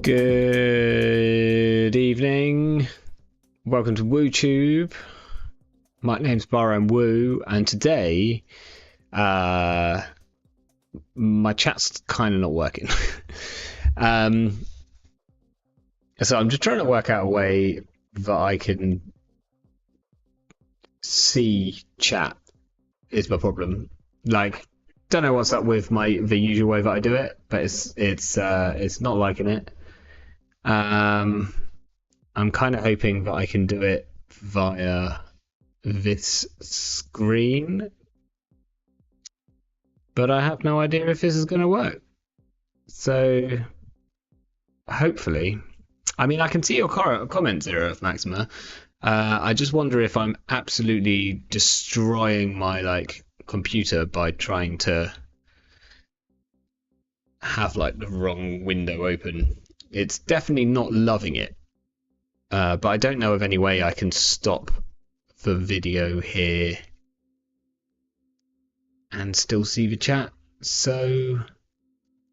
Good evening. Welcome to WooTube. My name's Baran Woo, and today my chat's kind of not working. So I'm just trying to work out a way that I can see chat is my problem. Like, don't know what's up with the usual way that I do it, but it's not liking it. I'm kind of hoping that I can do it via this screen, but I have no idea if this is going to work. So hopefully, I mean, I can see your comments, Zero of Maxima. I just wonder if I'm absolutely destroying my computer by trying to have the wrong window open. It's definitely not loving it, but I don't know of any way I can stop the video here and still see the chat. So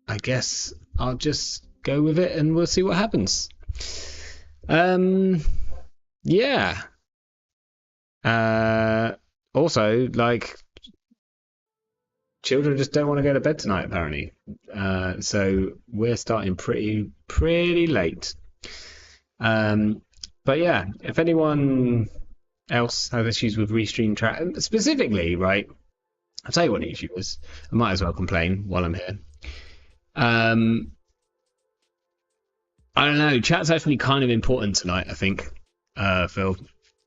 I guess I'll just go with it and we'll see what happens. Yeah. Also, children just don't want to go to bed tonight, apparently. So we're starting pretty late. But yeah, if anyone else has issues with Restream chat, specifically, right? I'll tell you what, YouTubers, I might as well complain while I'm here. I don't know, chat's actually kind of important tonight, I think, Phil.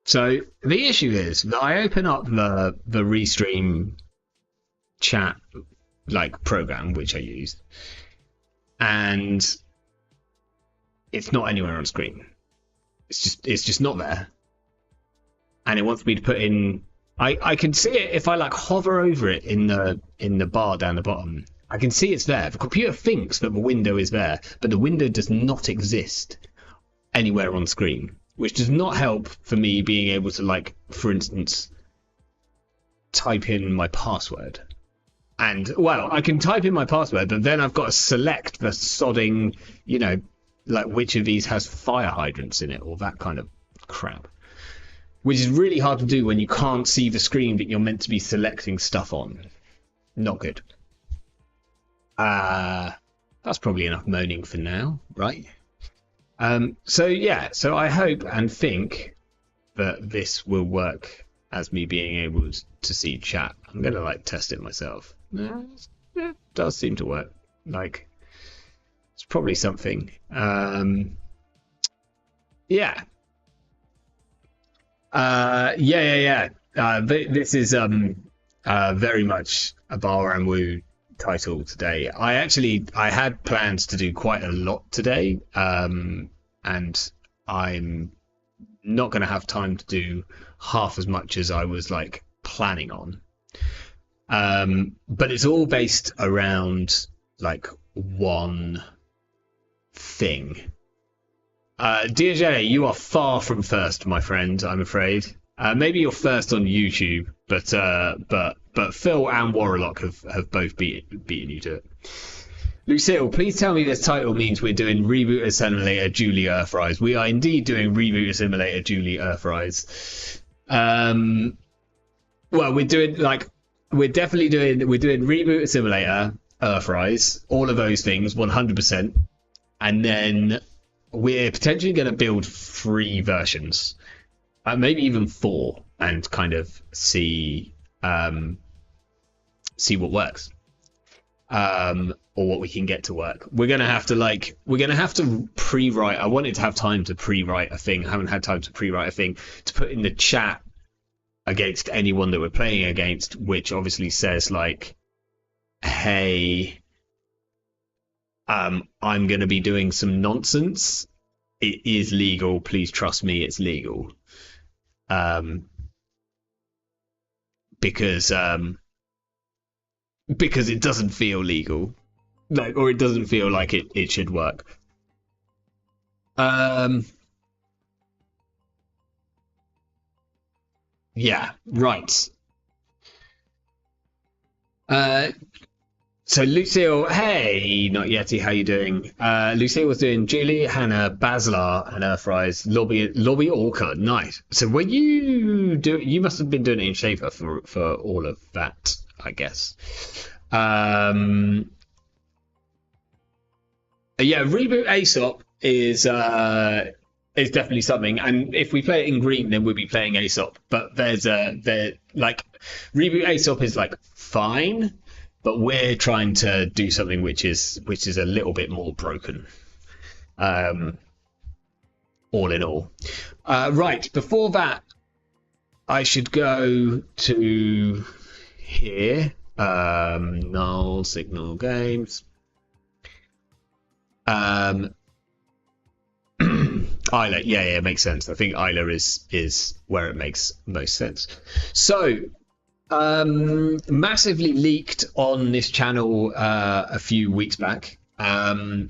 So the issue is that I open up the Restream chat program which I use, and it's not anywhere on screen. It's just not there, and it wants me to put in. I can see it if I hover over it in the bar down the bottom. I can see it's there. The computer thinks that the window is there, but the window does not exist anywhere on screen, which does not help for me being able to for instance, type in my password. And, well, I can type in my password, but then I've got to select the sodding, which of these has fire hydrants in it, or that kind of crap. Which is really hard to do when you can't see the screen that you're meant to be selecting stuff on. Not good. That's probably enough moaning for now, right? So I hope and think that this will work as me being able to see chat. I'm going to test it myself. It does seem to work. It's probably something. Yeah. This is very much a Bar and Woo title today. I had plans to do quite a lot today, and I'm not going to have time to do half as much as I was planning on. But it's all based around one thing. DJ, you are far from first, my friend, I'm afraid. Maybe you're first on YouTube, but Phil and Warlock have both beaten you to it. Lucille, please tell me this title means we're doing Reboot Assimilator Julie Earthrise. We are indeed doing Reboot Assimilator Julie Earthrise. Well, we're doing we're doing Reboot Assimilator, Earthrise, all of those things, 100%, and then we're potentially going to build 3 versions, maybe even 4, and kind of see what works, or what we can get to work. We're gonna have to pre-write. I wanted to have time to pre-write a thing. I haven't had time to pre-write a thing to put in the chat against anyone that we're playing against, which obviously says like, hey, I'm going to be doing some nonsense. It is legal. Please trust me, it's legal. Because it doesn't feel legal, like, or it doesn't feel like it should work. Yeah, right. So Lucille, hey, not Yeti, how you doing? Lucille was doing Julie, Hannah, Baslar, and Earthrise, Lobby Orca, nice. So were you must have been doing it in Shaver for all of that, I guess. Yeah, reboot Aesop is definitely something, and if we play it in green, then we'll be playing Aesop. But reboot Aesop is like fine, but we're trying to do something which is a little bit more broken. All in all, right. Before that, I should go to here. Null Signal Games. Isla, yeah, makes sense. I think Isla is where it makes most sense. So, massively leaked on this channel a few weeks back, but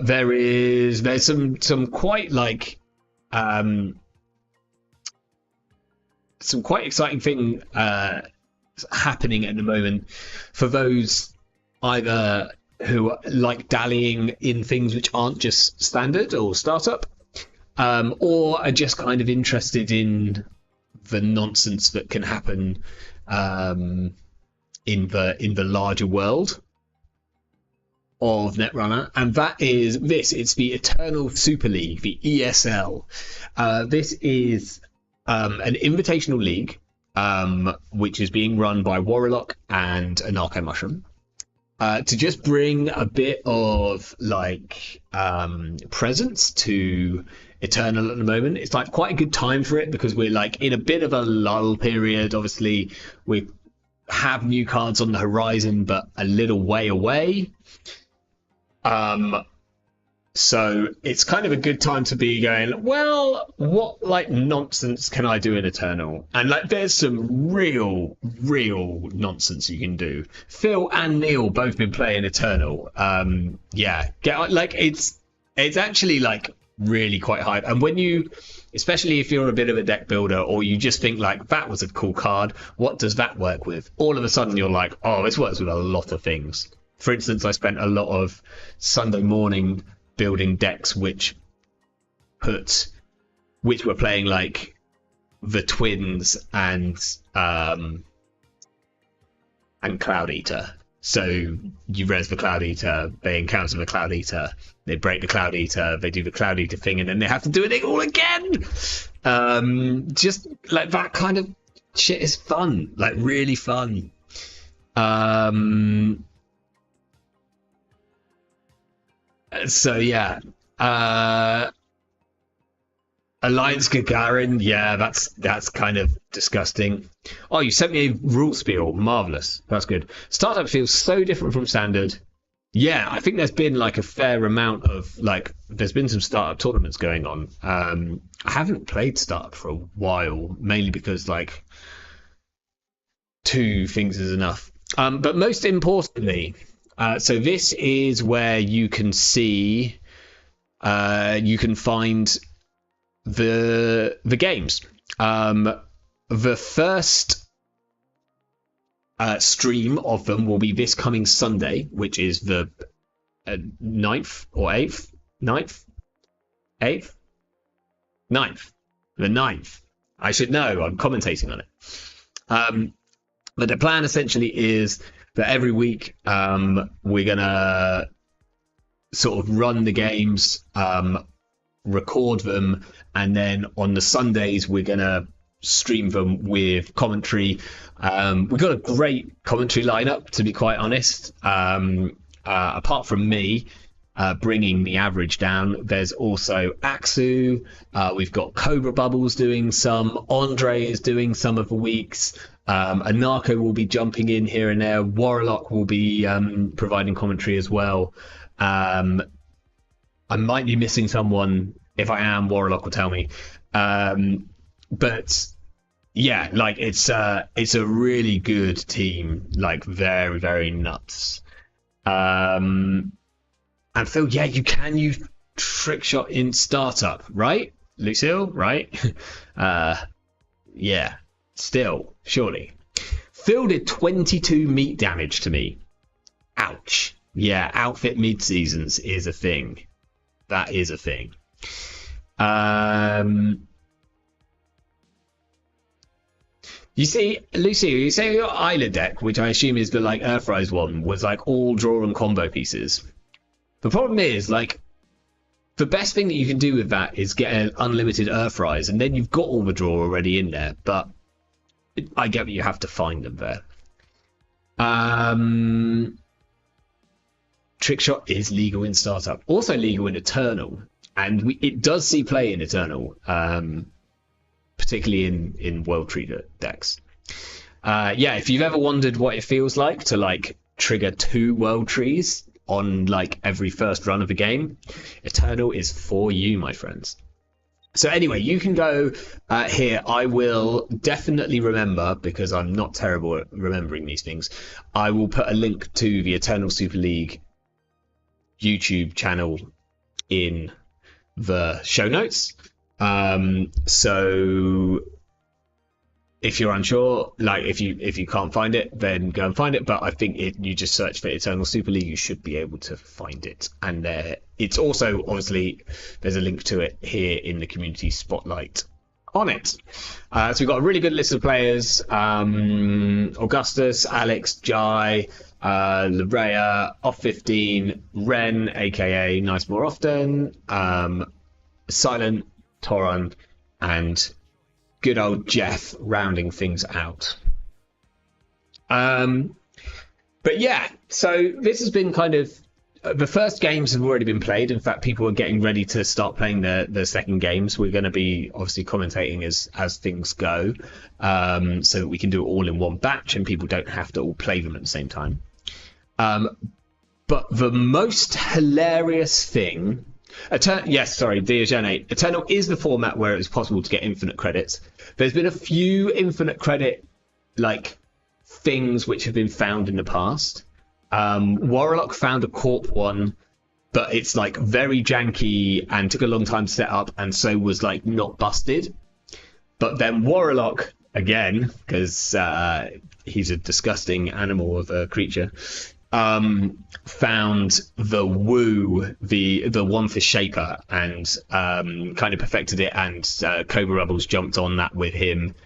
there's some quite like some quite exciting thing happening at the moment for those either who like dallying in things which aren't just standard or startup, or are just kind of interested in the nonsense that can happen in the larger world of Netrunner, and that is this. It's the Eternal Super League, the ESL. This is an invitational league which is being run by Warlock and Anarcho Mushroom. To just bring a bit of like presence to Eternal at the moment. It's like quite a good time for it because we're like in a bit of a lull period. Obviously, we have new cards on the horizon, but a little way away. So it's kind of a good time to be going, well, what like nonsense can I do in Eternal? And like there's some real nonsense you can do. Phil and Neil both been playing Eternal. Yeah, like it's actually like really quite hype. And when you, especially if you're a bit of a deck builder or you just think like that was a cool card, what does that work with? All of a sudden you're like, oh, this works with a lot of things. For instance, I spent a lot of Sunday morning building decks which were playing like the Twins and Cloud Eater. So you res the Cloud Eater, they encounter the Cloud Eater, they break the Cloud Eater, they do the Cloud Eater thing, and then they have to do it all again. Just like that kind of shit is fun, like really fun. So yeah, Alliance Gagarin, yeah, that's kind of disgusting. Oh, you sent me a rule spiel, marvelous. That's good. Startup feels so different from standard. Yeah, I think there's been like a fair amount of like there's been some startup tournaments going on. I haven't played startup for a while, mainly because like 2 things is enough. But most importantly. So this is where you can see, you can find the games. The first stream of them will be this coming Sunday, which is the 9th or 8th? 9th? 8th? 9th. The 9th. I should know, I'm commentating on it. But the plan essentially is that every week we're gonna sort of run the games, record them, and then on the Sundays we're gonna stream them with commentary. We've got a great commentary lineup, to be quite honest. Apart from me bringing the average down, there's also Axu. We've got Cobra Bubbles doing some. Andre is doing some of the weeks. Anarko will be jumping in here and there. Warlock will be providing commentary as well. I might be missing someone. If I am, Warlock will tell me. But yeah, like it's a really good team, like very, very nuts. And Phil, yeah, you can use trick shot in startup, right? Lucille, right? Yeah, still, surely. Phil did 22 meat damage to me. Ouch. Yeah, outfit mid-seasons is a thing. That is a thing. You see, Lucy, you say your Isla deck, which I assume is the like Earthrise one, was like all draw and combo pieces. The problem is, like, the best thing that you can do with that is get an unlimited Earthrise, and then you've got all the draw already in there. But I get that you have to find them there. Trickshot is legal in startup, also legal in Eternal, and it does see play in Eternal, particularly in World Tree decks. Yeah, if you've ever wondered what it feels like to like trigger 2 World Trees on like every first run of a game, Eternal is for you, my friends. So anyway, you can go here. I will definitely remember, because I'm not terrible at remembering these things. I will put a link to the Eternal Super League YouTube channel in the show notes. So if you're unsure, like if you can't find it, then go and find it. But I think you just search for Eternal Super League, you should be able to find it. And it's also, obviously, there's a link to it here in the community spotlight on it. So we've got a really good list of players. Augustus, Alex, Jai, Labrea, Off 15, Ren, aka Nice More Often, Silent, Toron, and good old Jeff rounding things out. But yeah, so this has been kind of the first games have already been played. In fact, people are getting ready to start playing the second games. We're going to be obviously commentating as things go, so that we can do it all in one batch and people don't have to all play them at the same time. But the most hilarious thing, Diogene, Eternal is the format where it is possible to get infinite credits. There's been a few infinite credit like things which have been found in the past. Warlock found a Corp one, but it's like very janky and took a long time to set up, and so was like not busted. But then Warlock, again, because he's a disgusting animal of a creature, found the Woo, the one for Shaper, and kind of perfected it, and Cobra Rebels jumped on that with him.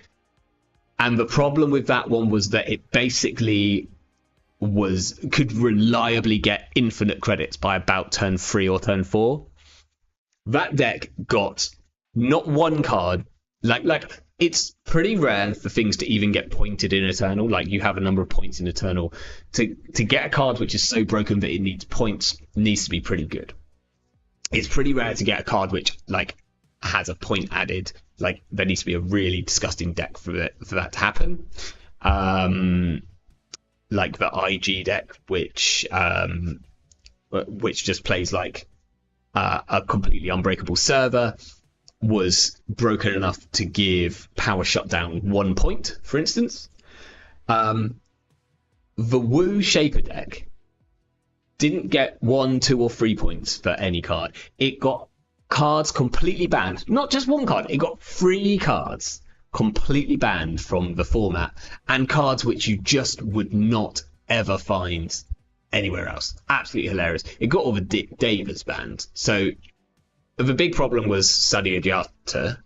And the problem with that one was that it basically could reliably get infinite credits by about turn 3 or turn 4. That deck got not one card, like it's pretty rare for things to even get pointed in Eternal. Like, you have a number of points in Eternal. To get a card which is so broken that it needs points needs to be pretty good. It's pretty rare to get a card which like has a point added. Like, there needs to be a really disgusting deck for that to happen. Like the IG deck, which just plays like a completely unbreakable server, was broken enough to give Power Shutdown 1 point, for instance. The Woo Shaper deck didn't get 1, 2, or 3 points for any card. It got cards completely banned. Not just one card, it got 3 cards completely banned from the format, and cards which you just would not ever find anywhere else. Absolutely hilarious. It got all the Davers banned. So the big problem was Sadiajata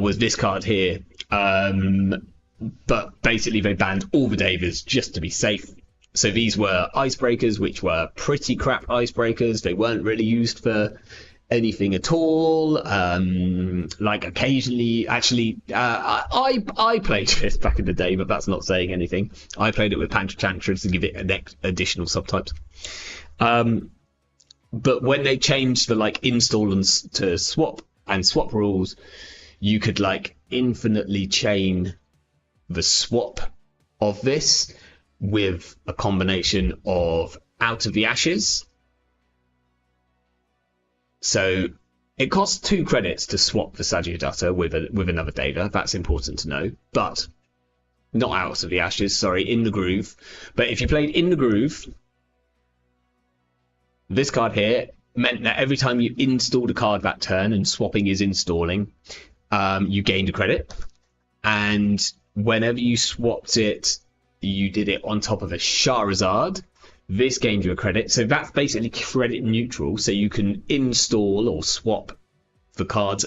was this card here. But basically they banned all the Davers just to be safe. So these were icebreakers, which were pretty crap icebreakers. They weren't really used for anything at all. Like occasionally, actually, I played this back in the day, but that's not saying anything. I played it with Panchatantra to give it additional subtypes. But when they changed the like install and to swap rules, you could like infinitely chain the swap of this with a combination of Out of the Ashes. So it costs 2 credits to swap the Sagyadatta with another data. That's important to know. But not Out of the Ashes, sorry, In the Groove. But if you played In the Groove, this card here meant that every time you installed a card that turn, and swapping is installing, you gained a credit. And whenever you swapped it, you did it on top of a Charizard. This gained you a credit. So that's basically credit neutral. So you can install or swap the cards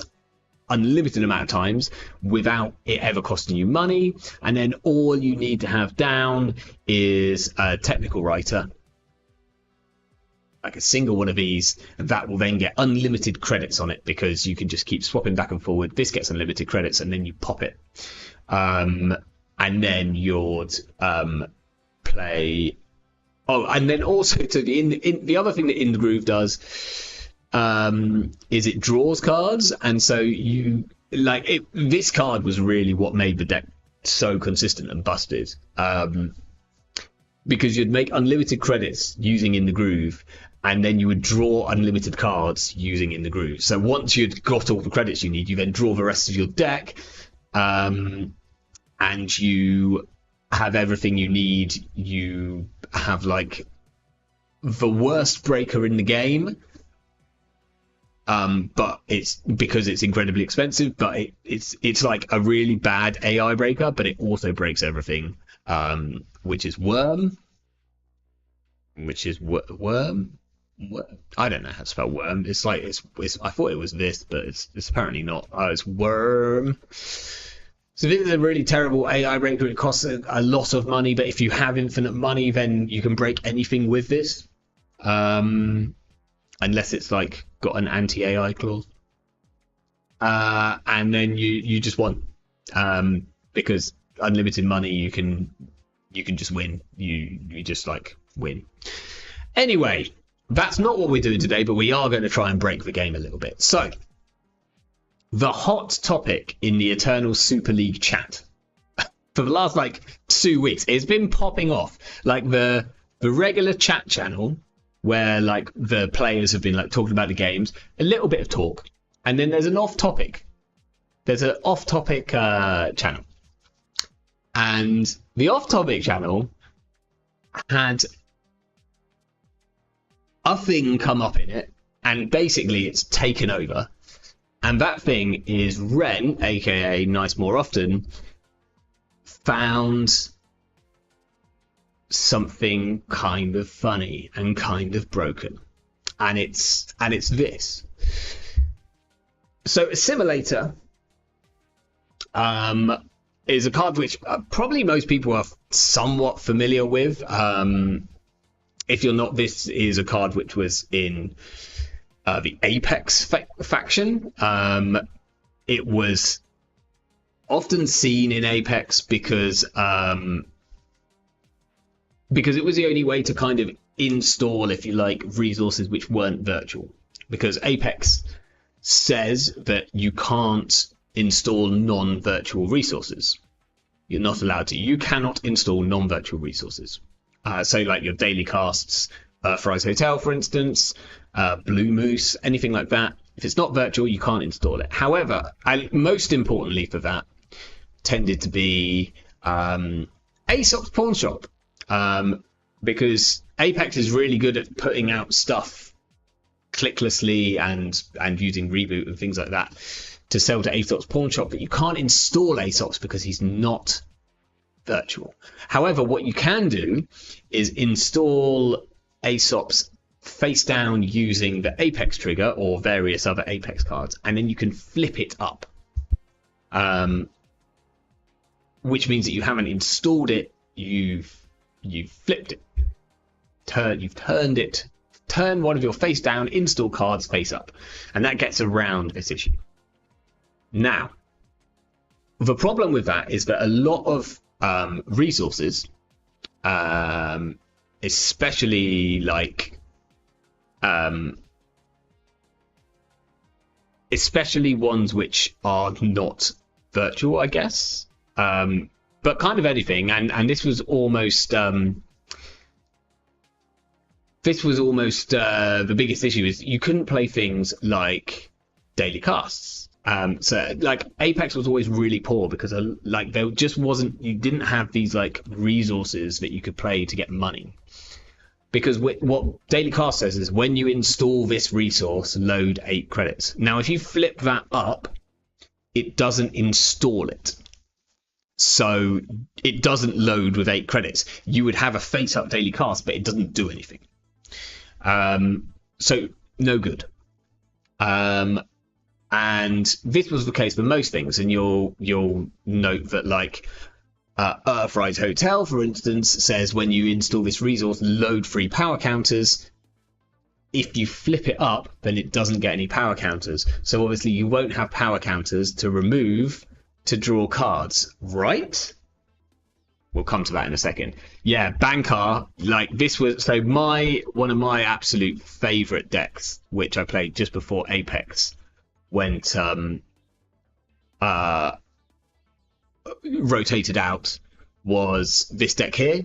unlimited amount of times without it ever costing you money. And then all you need to have down is a technical writer, like a single one of these, that will then get unlimited credits on it because you can just keep swapping back and forward. This gets unlimited credits, and then you pop it. And then you'd play. Oh, and then also to the other thing that In the Groove does is it draws cards, and so you like it. This card was really what made the deck so consistent and busted, because you'd make unlimited credits using In the Groove, and then you would draw unlimited cards using In the Groove. So once you'd got all the credits you need, you then draw the rest of your deck. And you have everything you need. You have like the worst breaker in the game, but it's because it's incredibly expensive. But it's like a really bad AI breaker, but it also breaks everything, which is Worm. I don't know how to spell Worm. It's like it's I thought it was this, but it's apparently not. It's Worm. So this is a really terrible AI breaker. It costs a lot of money, but if you have infinite money, then you can break anything with this, unless it's like got an anti-AI clause. And then you just want, because unlimited money, you can just win. You just like win. Anyway, that's not what we're doing today, but we are going to try and break the game a little bit. So, the hot topic in the Eternal Super League chat for the last like 2 weeks, it's been popping off. Like the regular chat channel where like the players have been like talking about the games, a little bit of talk, and then there's an off-topic. There's an off-topic channel, and the off-topic channel had a thing come up in it, and basically it's taken over. And that thing is Ren, aka Nice More Often, found something kind of funny and kind of broken, and it's this. So Assimilator is a card which probably most people are somewhat familiar with. If you're not, this is a card which was in the Apex faction. It was often seen in Apex because it was the only way to kind of install, if you like, resources which weren't virtual. Because Apex says that you can't install non-virtual resources. You're not allowed to. You cannot install non-virtual resources. So like your daily casts, Fry's Hotel, for instance, Blue Moose, anything like that. If it's not virtual, you can't install it. However, and most importantly for that, tended to be Aesop's Pawn Shop, because Apex is really good at putting out stuff clicklessly and using Reboot and things like that to sell to Aesop's Pawn Shop, but you can't install Aesop's because he's not virtual. However, what you can do is install Aesop's face down using the Apex trigger or various other Apex cards, and then you can flip it up, which means that you haven't installed it, you've flipped it. turn one of your face down install cards face up, and that gets around this issue. Now, the problem with that is that a lot of resources, especially ones which are not virtual, I guess, but kind of anything, and this was almost the biggest issue is you couldn't play things like daily casts. So like Apex was always really poor because like there just wasn't, you didn't have these like resources that you could play to get money. Because what Daily Cast says is when you install this resource, load 8 credits. Now, if you flip that up, it doesn't install it. So it doesn't load with 8 credits. You would have a face-up Daily Cast, but it doesn't do anything. So no good. And this was the case for most things, and you'll note that like Earthrise Hotel, for instance, says when you install this resource, load 3 power counters. If you flip it up, then it doesn't get any power counters. So obviously you won't have power counters to remove to draw cards, right? We'll come to that in a second. Yeah, Bankar, like this was so one of my absolute favorite decks, which I played just before Apex went rotated out, was this deck here.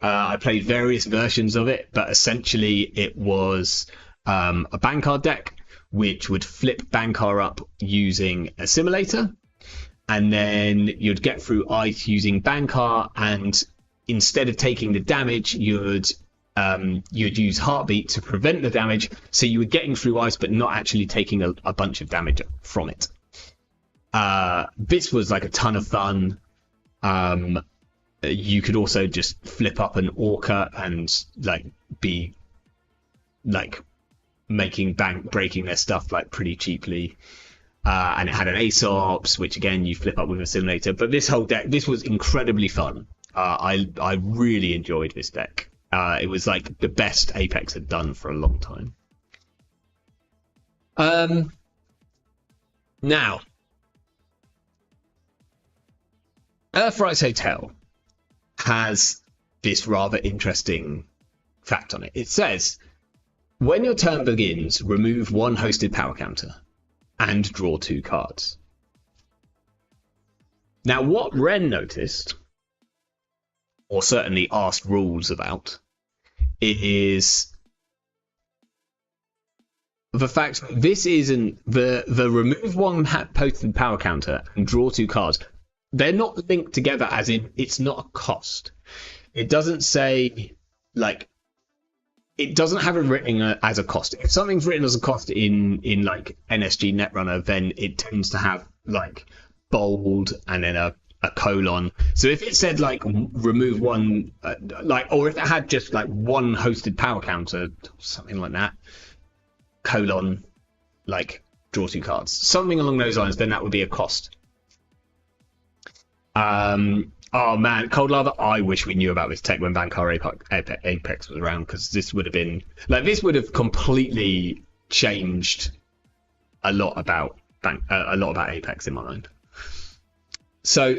I played various versions of it, but essentially it was a Bankar deck which would flip Bankar up using Assimilator, and then you'd get through ice using Bankar, and instead of taking the damage, you'd use Heartbeat to prevent the damage, so you were getting through ice but not actually taking a bunch of damage from it. This was like a ton of fun. You could also just flip up an Orca and like be like breaking their stuff like pretty cheaply. And it had an Aesops, which again you flip up with a Assimilator. But this whole deck, this was incredibly fun. I really enjoyed this deck. It was like the best Apex had done for a long time. Now, Earthrise Hotel has this rather interesting fact on it. It says, when your turn begins, remove 1 hosted power counter and draw 2 cards. Now, what Ren noticed, or certainly asked rules about, is the fact that this isn't the remove 1 posted power counter and draw 2 cards. They're not linked together, as in it's not a cost. It doesn't say like, it doesn't have it written as a cost. If something's written as a cost in like NSG Netrunner, then it tends to have like bold and then a colon. So if it said like remove 1, or if it had just like 1 hosted power counter, something like that, colon, like draw 2 cards, something along those lines, then that would be a cost. Oh man, Cold Lava, I wish we knew about this tech when Bankar Apex was around, because this would have been like, this would have completely changed a lot about Apex in my mind. So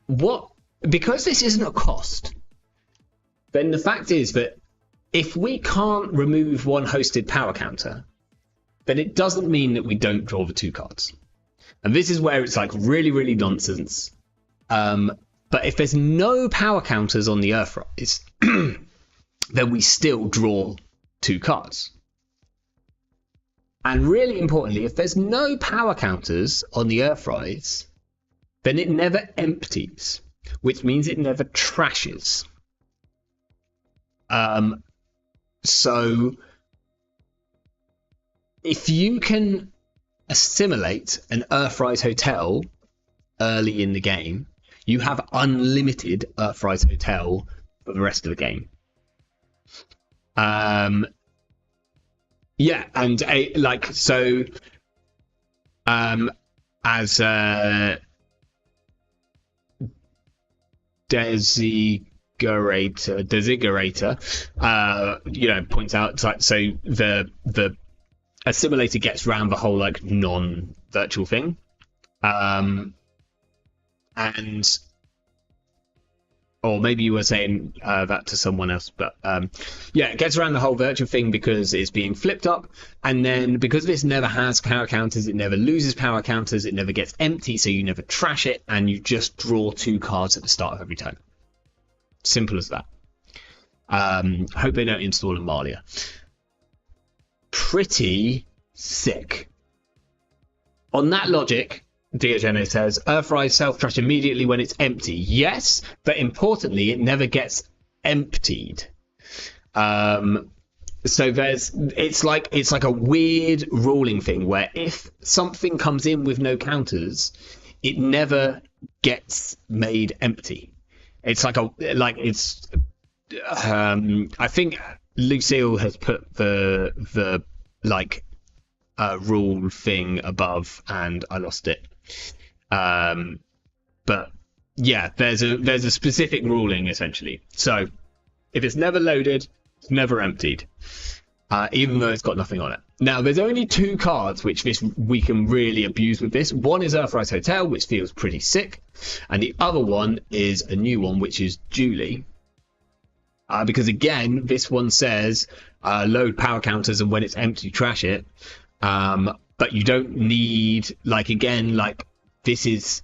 because this isn't a cost, then the fact is that if we can't remove 1 hosted power counter, then it doesn't mean that we don't draw the 2 cards. And this is where it's like really, really nonsense. But if there's no power counters on the Earthrise, then we still draw 2 cards. And really importantly, if there's no power counters on the Earthrise, then it never empties, which means it never trashes. So if you can assimilate an Earthrise Hotel early in the game, you have unlimited Earthrise Hotel for the rest of the game. Yeah, and as Desi Desigurator, points out, so the Assimilator gets around the whole like non-virtual thing, and or maybe you were saying that to someone else, but it gets around the whole virtual thing because it's being flipped up, and then because this never has power counters, it never loses power counters, it never gets empty, so you never trash it, and you just draw 2 cards at the start of every turn. Simple as that. Hope they don't install a Malia. Pretty sick. On that logic, Diogene says, Earthrise self-trash immediately when it's empty. Yes, but importantly, it never gets emptied. So it's like a weird ruling thing where if something comes in with no counters, it never gets made empty. It's I think Lucille has put the rule thing above, and I lost it. But yeah, there's a specific ruling essentially. So if it's never loaded, it's never emptied, even though it's got nothing on it. Now there's only 2 cards which we can really abuse with this. One is Earthrise Hotel, which feels pretty sick, and the other one is a new one, which is Julie. Because again, this one says load power counters, and when it's empty, trash it. But you don't need, this is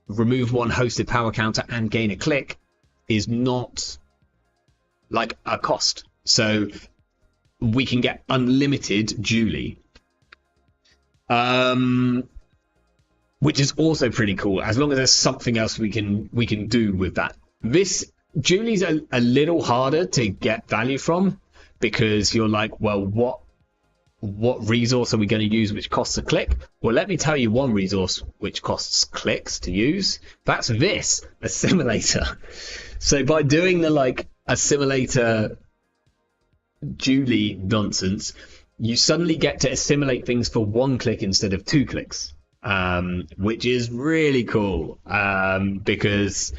remove 1 hosted power counter and gain a click is not like a cost. So we can get unlimited Julie, which is also pretty cool, as long as there's something else we can do with that. This Julie's a little harder to get value from, because you're like, well, what resource are we going to use which costs a click? Well, let me tell you one resource which costs clicks to use. That's this Assimilator. So by doing the Assimilator Julie nonsense, you suddenly get to assimilate things for 1 click instead of 2 clicks, which is really cool, because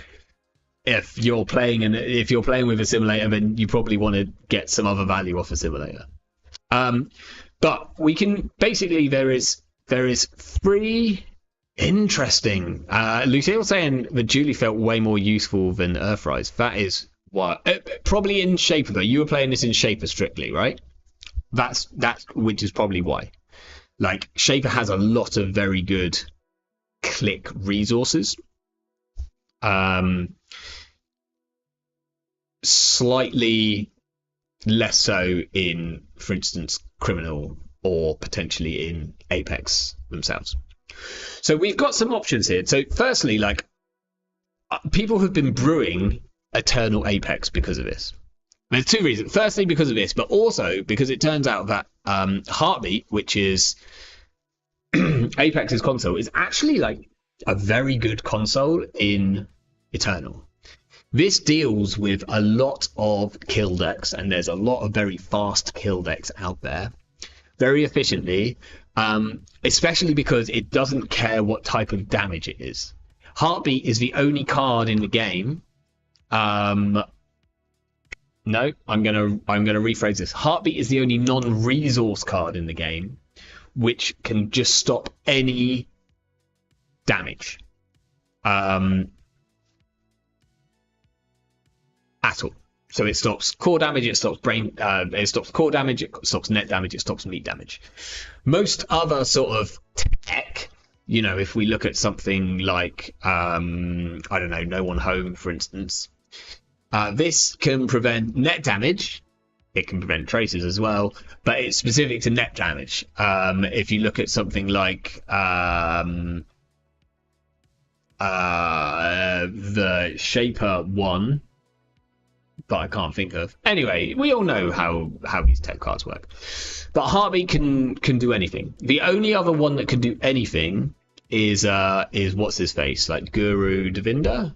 if you're playing with Assimilator, then you probably want to get some other value off Assimilator. But we can basically, there is 3 interesting. Lucille saying that Julie felt way more useful than Earthrise. That is what probably in Shaper though. You were playing this in Shaper strictly, right? That's which is probably why. Shaper has a lot of very good click resources. Slightly less so in, for instance, Criminal, or potentially in Apex themselves. So we've got some options here. So firstly, people have been brewing Eternal Apex because of this. There's 2 reasons. Firstly, because of this, but also because it turns out that Heartbeat, which is Apex's console, is actually a very good console in Eternal. This deals with a lot of kill decks, and there's a lot of very fast kill decks out there, very efficiently, especially because it doesn't care what type of damage it is. Heartbeat is the only card in the game. No, I'm gonna rephrase this. Heartbeat is the only non-resource card in the game which can just stop any damage. At all. So it stops core damage, it stops it stops core damage, it stops net damage, it stops meat damage. Most other sort of tech, if we look at something like I don't know, No One Home, for instance, this can prevent net damage. It can prevent traces as well, but it's specific to net damage. If you look at something like the Shaper one, that I can't think of. Anyway, we all know how these tech cards work. But Heartbeat can do anything. The only other one that can do anything is what's his face, Guru Devinder.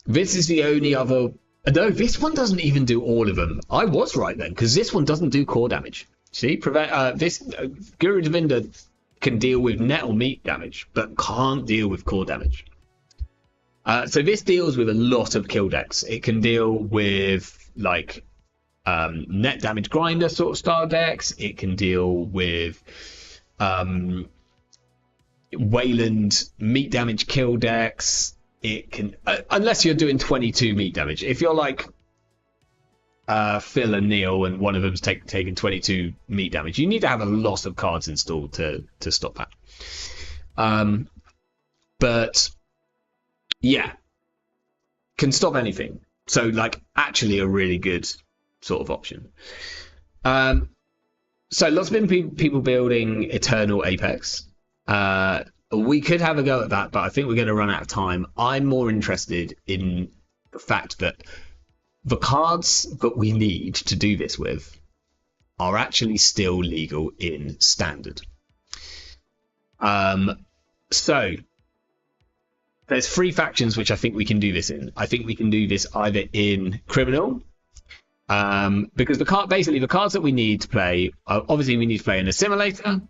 This is the only other. No, this one doesn't even do all of them. I was right then, because this one doesn't do core damage. See, this Guru Devinder can deal with net or meat damage, but can't deal with core damage. So this deals with a lot of kill decks. It can deal with like net damage grinder sort of style decks. It can deal with Wayland meat damage kill decks. It can unless you're doing 22 meat damage. If you're like Phil and Neil and one of them's taking 22 meat damage, you need to have a lot of cards installed to stop that. But yeah, can stop anything. So like actually a really good sort of option. So lots of people building Eternal Apex. We could have a go at that, but I think we're going to run out of time. I'm more interested in the fact that the cards that we need to do this with are actually still legal in Standard. So there's 3 factions which I think we can do this in. I think we can do this either in Criminal, because the cards that we need to play, obviously we need to play an Assimilator.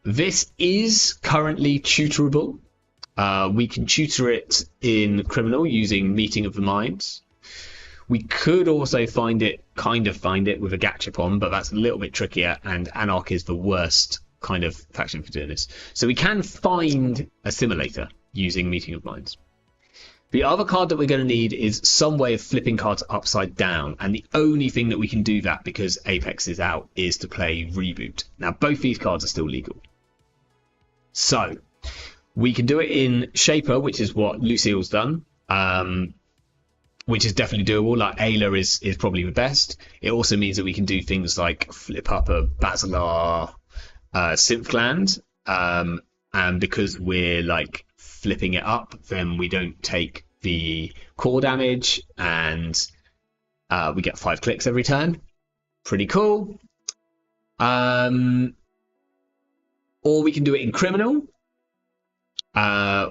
This is currently tutorable. We can tutor it in Criminal using Meeting of the Minds. We could also find it with a Gachapon, but that's a little bit trickier, and Anarch is the worst kind of faction for doing this. So we can find Assimilator using Meeting of Minds. The other card that we're going to need is some way of flipping cards upside down, and the only thing that we can do that because Apex is out is to play Reboot. Now both these cards are still legal. So we can do it in Shaper, which is what Lucille's done, which is definitely doable. Like Ayla is probably the best. It also means that we can do things like flip up a Basilar Synthland, and because we're like flipping it up, then we don't take the core damage, and we get 5 clicks every turn. Pretty cool. Or we can do it in Criminal,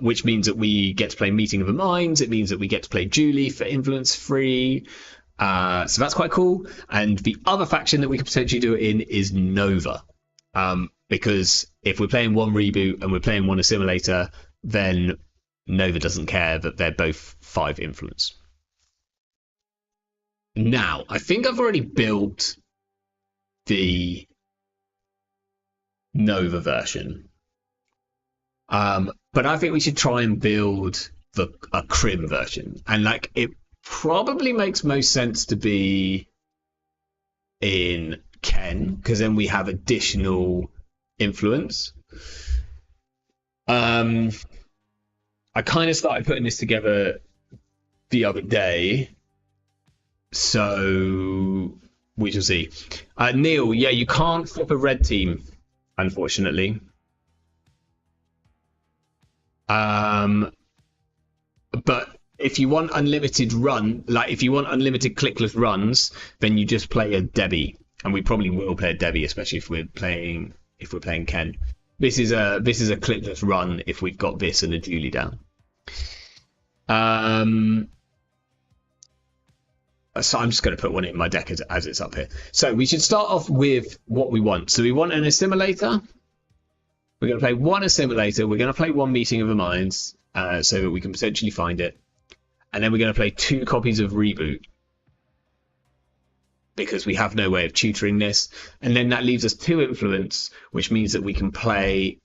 which means that we get to play Meeting of the Minds. It means that we get to play Julie for influence free. So that's quite cool. And the other faction that we could potentially do it in is Nova. Because if we're playing one Reboot and we're playing one Assimilator, then Nova doesn't care that they're both 5 influence. Now, I think I've already built the Nova version. But I think we should try and build a Crim version. And like it probably makes most sense to be in Ken, because then we have additional influence. I kind of started putting this together the other day, so we shall see. Neil, yeah, you can't flip a red team, unfortunately. But if you want unlimited clickless runs, then you just play a Debbie, and we probably will play a Debbie, especially if we're playing Ken. This is a clickless run if we've got this and a Julie down. So I'm just going to put one in my deck as it's up here. So we should start off with what we want. So we want an Assimilator. We're going to play one Assimilator. We're going to play one Meeting of the Minds, so that we can potentially find it. And then we're going to play 2 copies of Reboot, because we have no way of tutoring this. And then that leaves us 2 influence, which means that we can play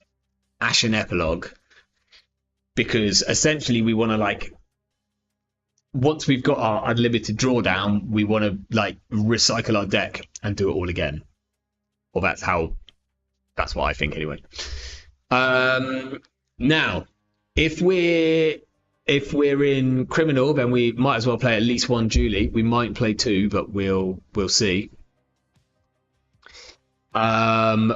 Ashen Epilogue, because essentially we want to, like, once we've got our unlimited drawdown, we want to like recycle our deck and do it all again. Or that's what I think anyway. Now, if we're in Criminal, then we might as well play at least one Julie. We might play 2, but we'll see. And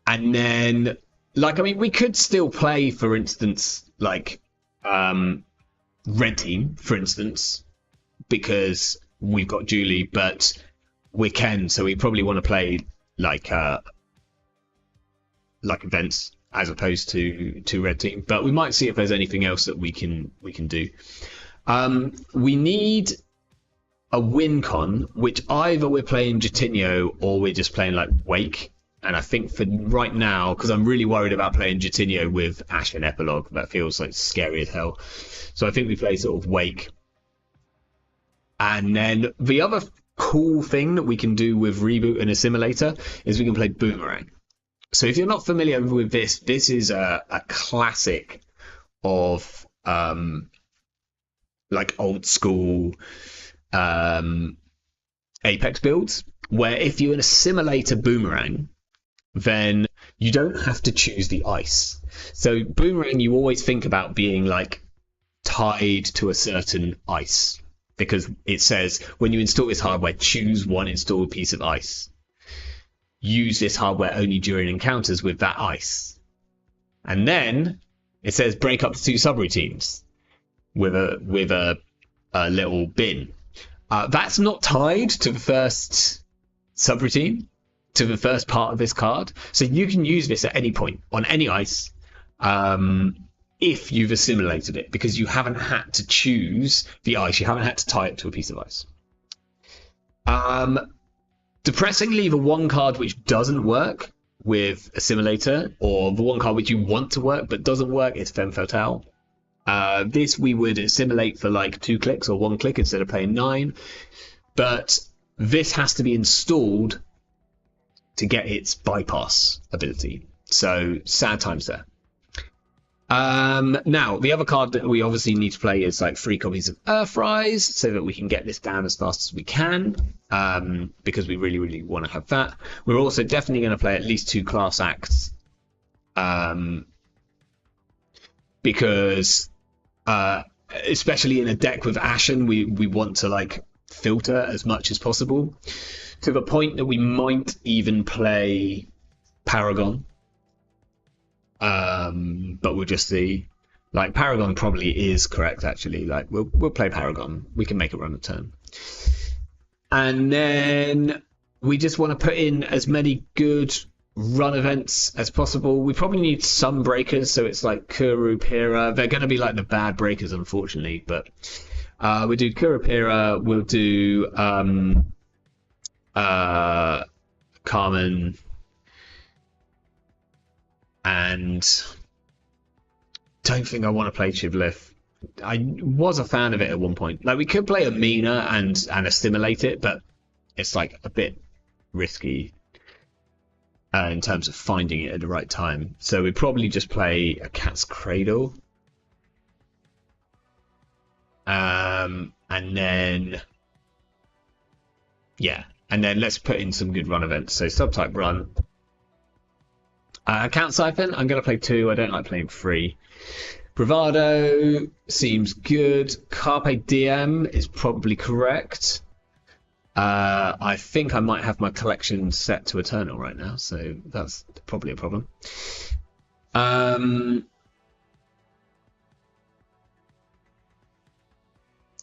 then, like, I mean, we could still play, for instance, like Red Team, for instance, because we've got Julie, but we're Ken, so we probably want to play like events as opposed to Red Team. But we might see if there's anything else that we can do. We need a win con, which either we're playing Jatinho or we're just playing like Wake. And I think for right now, because I'm really worried about playing Jatinho with Ash and Epilogue, that feels like scary as hell. So I think we play sort of Wake. And then the other cool thing that we can do with Reboot and Assimilator is we can play Boomerang. So if you're not familiar with this, this is a classic of like old school Apex builds, where if you're an Assimilator Boomerang, then you don't have to choose the ice. So Boomerang, you always think about being like tied to a certain ice, because it says when you install this hardware, choose one installed piece of ice. Use this hardware only during encounters with that ice. And then it says break up to 2 subroutines with a little bin. That's not tied to the first subroutine, to the first part of this card. So you can use this at any point on any ice if you've assimilated it, because you haven't had to choose the ice. You haven't had to tie it to a piece of ice. Depressingly, the one card which doesn't work with Assimilator, or the one card which you want to work but doesn't work, is Femme Fatale. This we would assimilate for like 2 clicks or 1 click instead of paying 9. But this has to be installed to get its bypass ability. So sad times there. Now, the other card that we obviously need to play is like 3 copies of Earthrise, so that we can get this down as fast as we can, because we really, really want to have that. We're also definitely going to play at least 2 class acts, because especially in a deck with Ashen, we want to like filter as much as possible, to the point that we might even play Paragon. But we'll just see. Like, Paragon probably is correct, actually. Like, we'll play Paragon. We can make it run a turn. And then we just want to put in as many good run events as possible. We probably need some breakers, so it's like Kuru, Pira. They're going to be like the bad breakers, unfortunately, but we'll do Kuru, Pira. We'll do Carmen, and don't think I want to play Chivlith. I was a fan of it at one point. Like, we could play Amina and assimilate it, but it's like a bit risky in terms of finding it at the right time. So we'd probably just play a Cat's Cradle. And then let's put in some good run events. So subtype run. Count Siphon, I'm going to play 2. I don't like playing 3. Bravado seems good. Carpe Diem is probably correct. I think I might have my collection set to Eternal right now, so that's probably a problem.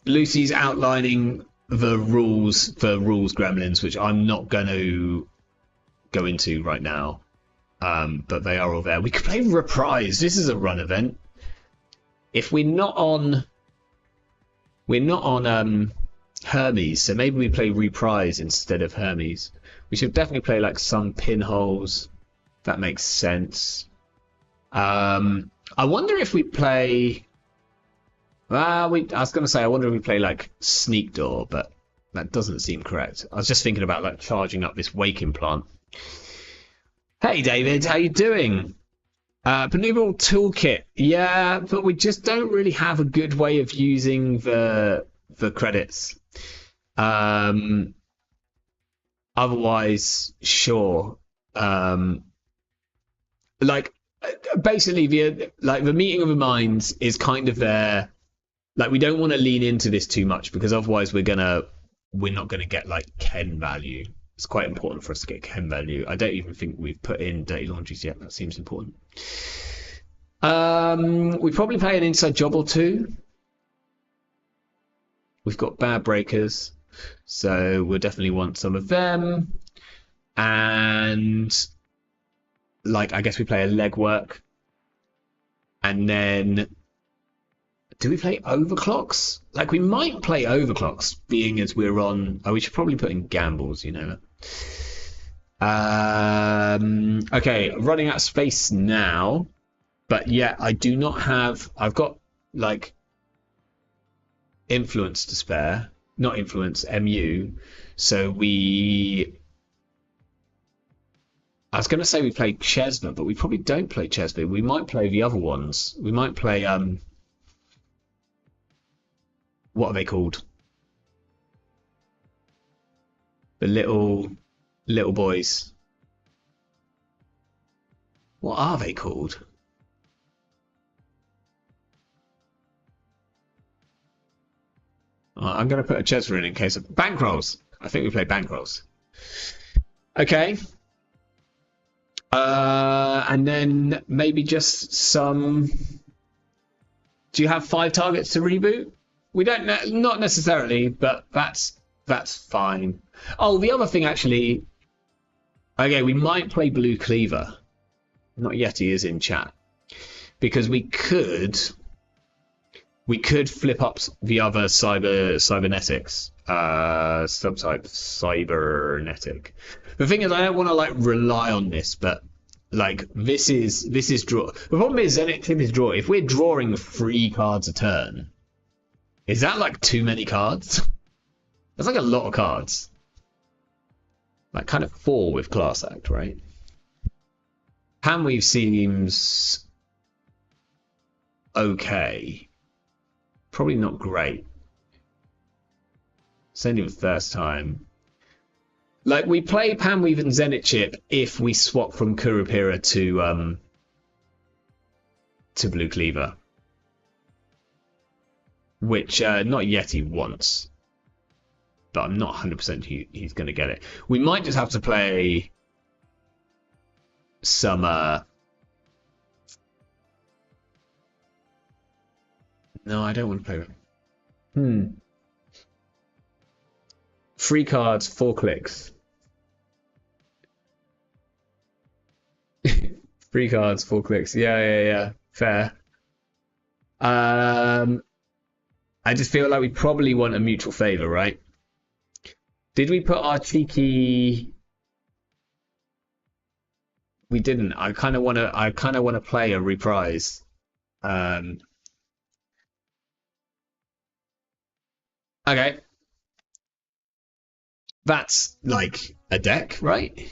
Lucy's outlining the rules for Rules Gremlins, which I'm not going to go into right now. But they are all there. We could play Reprise. This is a run event. If we're not on Hermes, so maybe we play Reprise instead of Hermes. We should definitely play like some pinholes. That makes sense. I wonder if we play. I was going to say I wonder if we play like Sneak Door, but that doesn't seem correct. I was just thinking about like charging up this Wake implant. Hey David, how you doing? Benevolent Toolkit, yeah, but we just don't really have a good way of using the credits. Otherwise, sure. Like, basically, the meeting of the minds is kind of there. Like, we don't want to lean into this too much, because otherwise we're not gonna get like Ken value. It's quite important for us to get Ken value. I don't even think we've put in Dirty Laundries yet. That seems important. We probably play an inside job or 2. We've got bad breakers, so we'll definitely want some of them. And like, I guess we play a legwork. And then do we play overclocks? Like, we might play overclocks, being as we're on. Oh, we should probably put in gambles, you know. Okay, running out of space now, but yeah, I do not have. I've got like influence to spare, not influence, MU. So I was going to say we play Chesna, but we probably don't play Chesna. We might play the other ones. We might play what are they called? The little boys. What are they called? I'm going to put a Chesna in case of bankrolls. I think we play bankrolls. Okay. And then maybe just some. Do you have 5 targets to reboot? We don't, not necessarily, but that's fine. Oh, the other thing actually. Okay, we might play Blue Cleaver. Not Yeti is in chat because we could flip up the other cybernetics, subtype cybernetic. The thing is, I don't want to like rely on this, but like this is draw. The problem is Zenit Tip is draw. If we're drawing 3 cards a turn, is that like too many cards? That's like a lot of cards. Like kind of 4 with Class Act, right? Handweave seems okay. Probably not great. It's only the first time. Like we play Panweave and Zenit Chip if we swap from Kurapira to Blue Cleaver, which not Yeti wants, but I'm not 100% he's going to get it. We might just have to play some no, I don't want to play 3 cards, 4 clicks. 3 cards, 4 clicks. Yeah. Fair. I just feel like we probably want a mutual favor, right? Did we put our cheeky? We didn't. I kind of want to play a reprise. Okay. That's like a deck, right?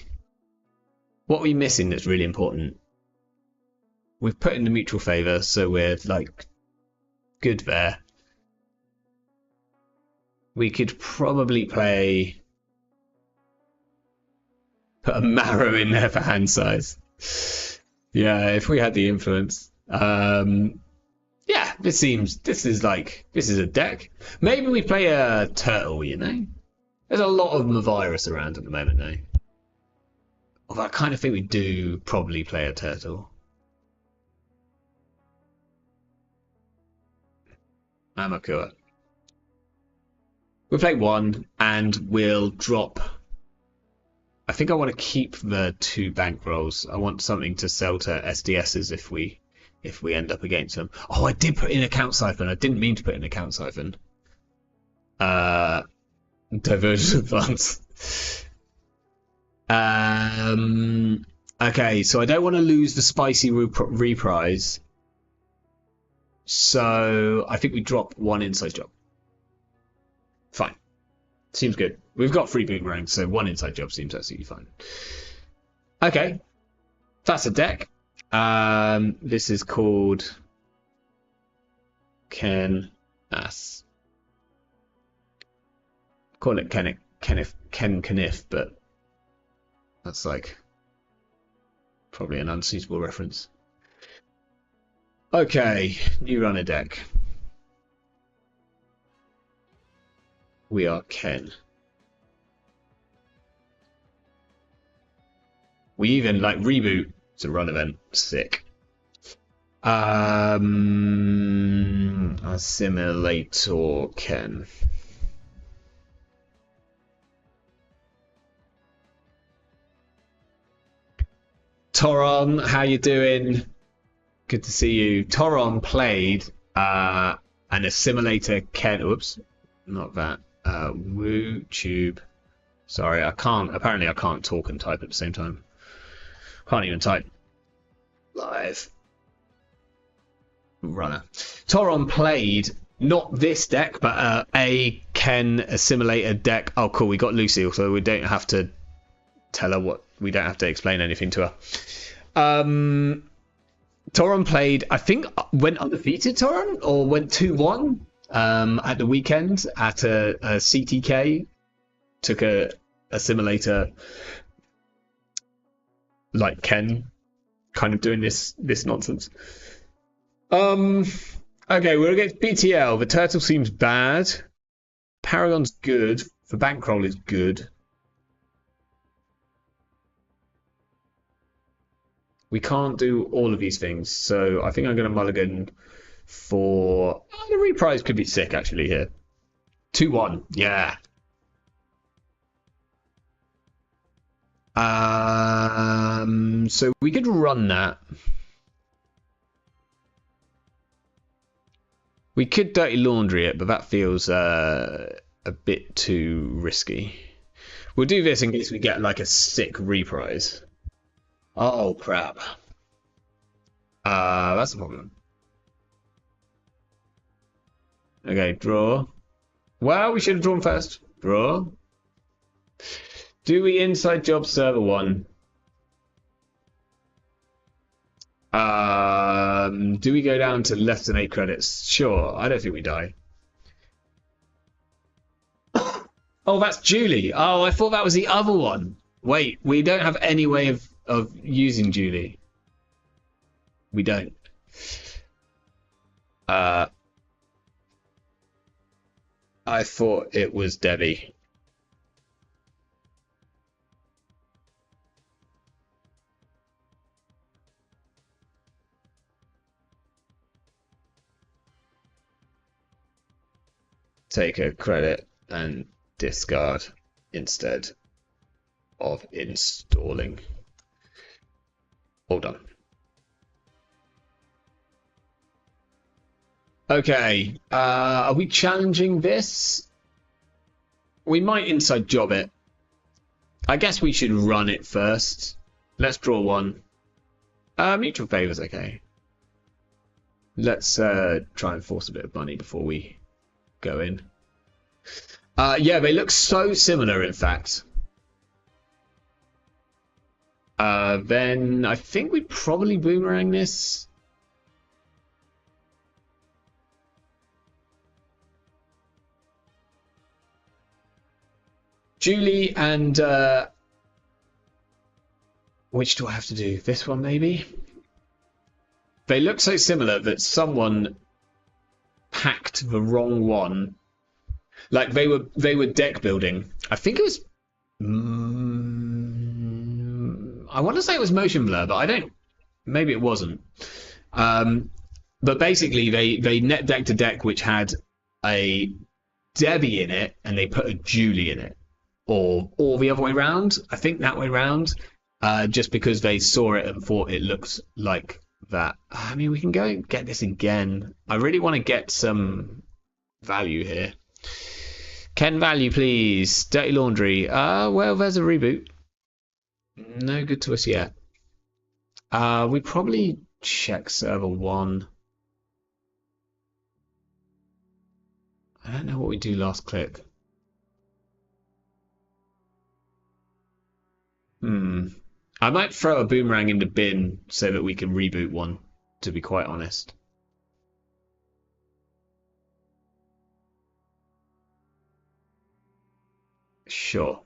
What are we missing that's really important? We've put in the mutual favor, so we're like good there. We could probably put a marrow in there for hand size. Yeah, if we had the influence. Yeah, this is a deck. Maybe we play a turtle, you know? There's a lot of Mavirus around at the moment now. Although I kind of think we do probably play a turtle. Amakua. We'll play 1 and we'll drop. I think I want to keep the 2 bankrolls. I want something to sell to SDSs if we end up against them. Oh, I did put in a count siphon. I didn't mean to put in a count siphon. Diversion advance. Okay, so I don't want to lose the spicy reprise. So I think we drop 1 inside job. Fine. Seems good. We've got 3 boomerangs, so 1 inside job seems absolutely fine. Okay. That's a deck. This is called Ken Ass. Call it Ken Kniff, but that's like probably an unsuitable reference. Okay, new runner deck. We are Ken. We even like reboot. It's a run event. Sick. Assimilator Ken. Toron, how you doing? Good to see you. Toron played an Assimilator Ken. Oops, not that. Woo tube. Sorry, I can't. Apparently, I can't talk and type at the same time. Can't even type. Live. Runner. Toron played not this deck, but a Ken Assimilator deck. Oh, cool. We got Lucille, so we don't have to tell her what. We don't have to explain anything to her. Toron played, I think, went undefeated. Toron or went 2-1 at the weekend at a CTK. Took a Assimilator like Ken, kind of doing this nonsense. Okay, we're against BTL. The turtle seems bad. Paragon's good. The bankroll is good. We can't do all of these things, so I think I'm going to mulligan for... Oh, the reprise could be sick, actually, here. 2-1, yeah. So we could run that. We could dirty laundry it, but that feels a bit too risky. We'll do this in case we get like a sick reprise. Oh crap. That's a problem. Okay, draw. Well, we should have drawn first. Draw. Do we inside job server 1? Do we go down to less than 8 credits? Sure, I don't think we die. Oh, that's Julie. Oh, I thought that was the other one. Wait, we don't have any way of using Julie. We don't. I thought it was Debbie. Take a credit and discard instead of installing. All done. Okay, are we challenging this? We might inside job it. I guess we should run it first. Let's draw 1. Mutual favour's okay. Let's try and force a bit of money before we go in. Yeah, they look so similar, in fact. Then I think we'd probably boomerang this. Julie and which do I have to do? This one maybe? They look so similar that someone packed the wrong one. Like they were deck building. I think it was I want to say it was motion blur, but I don't, maybe it wasn't. But basically they net decked a deck which had a Debbie in it and they put a Julie in it. Or the other way around. I think that way around. Just because they saw it and thought it looks like that. I mean, we can go and get this again. I really want to get some value here. Ken value, please. Dirty laundry. Well, there's a reboot. No good to us yet. We probably check server 1. I don't know what we do last click. I might throw a boomerang in the bin so that we can reboot one, to be quite honest. Sure.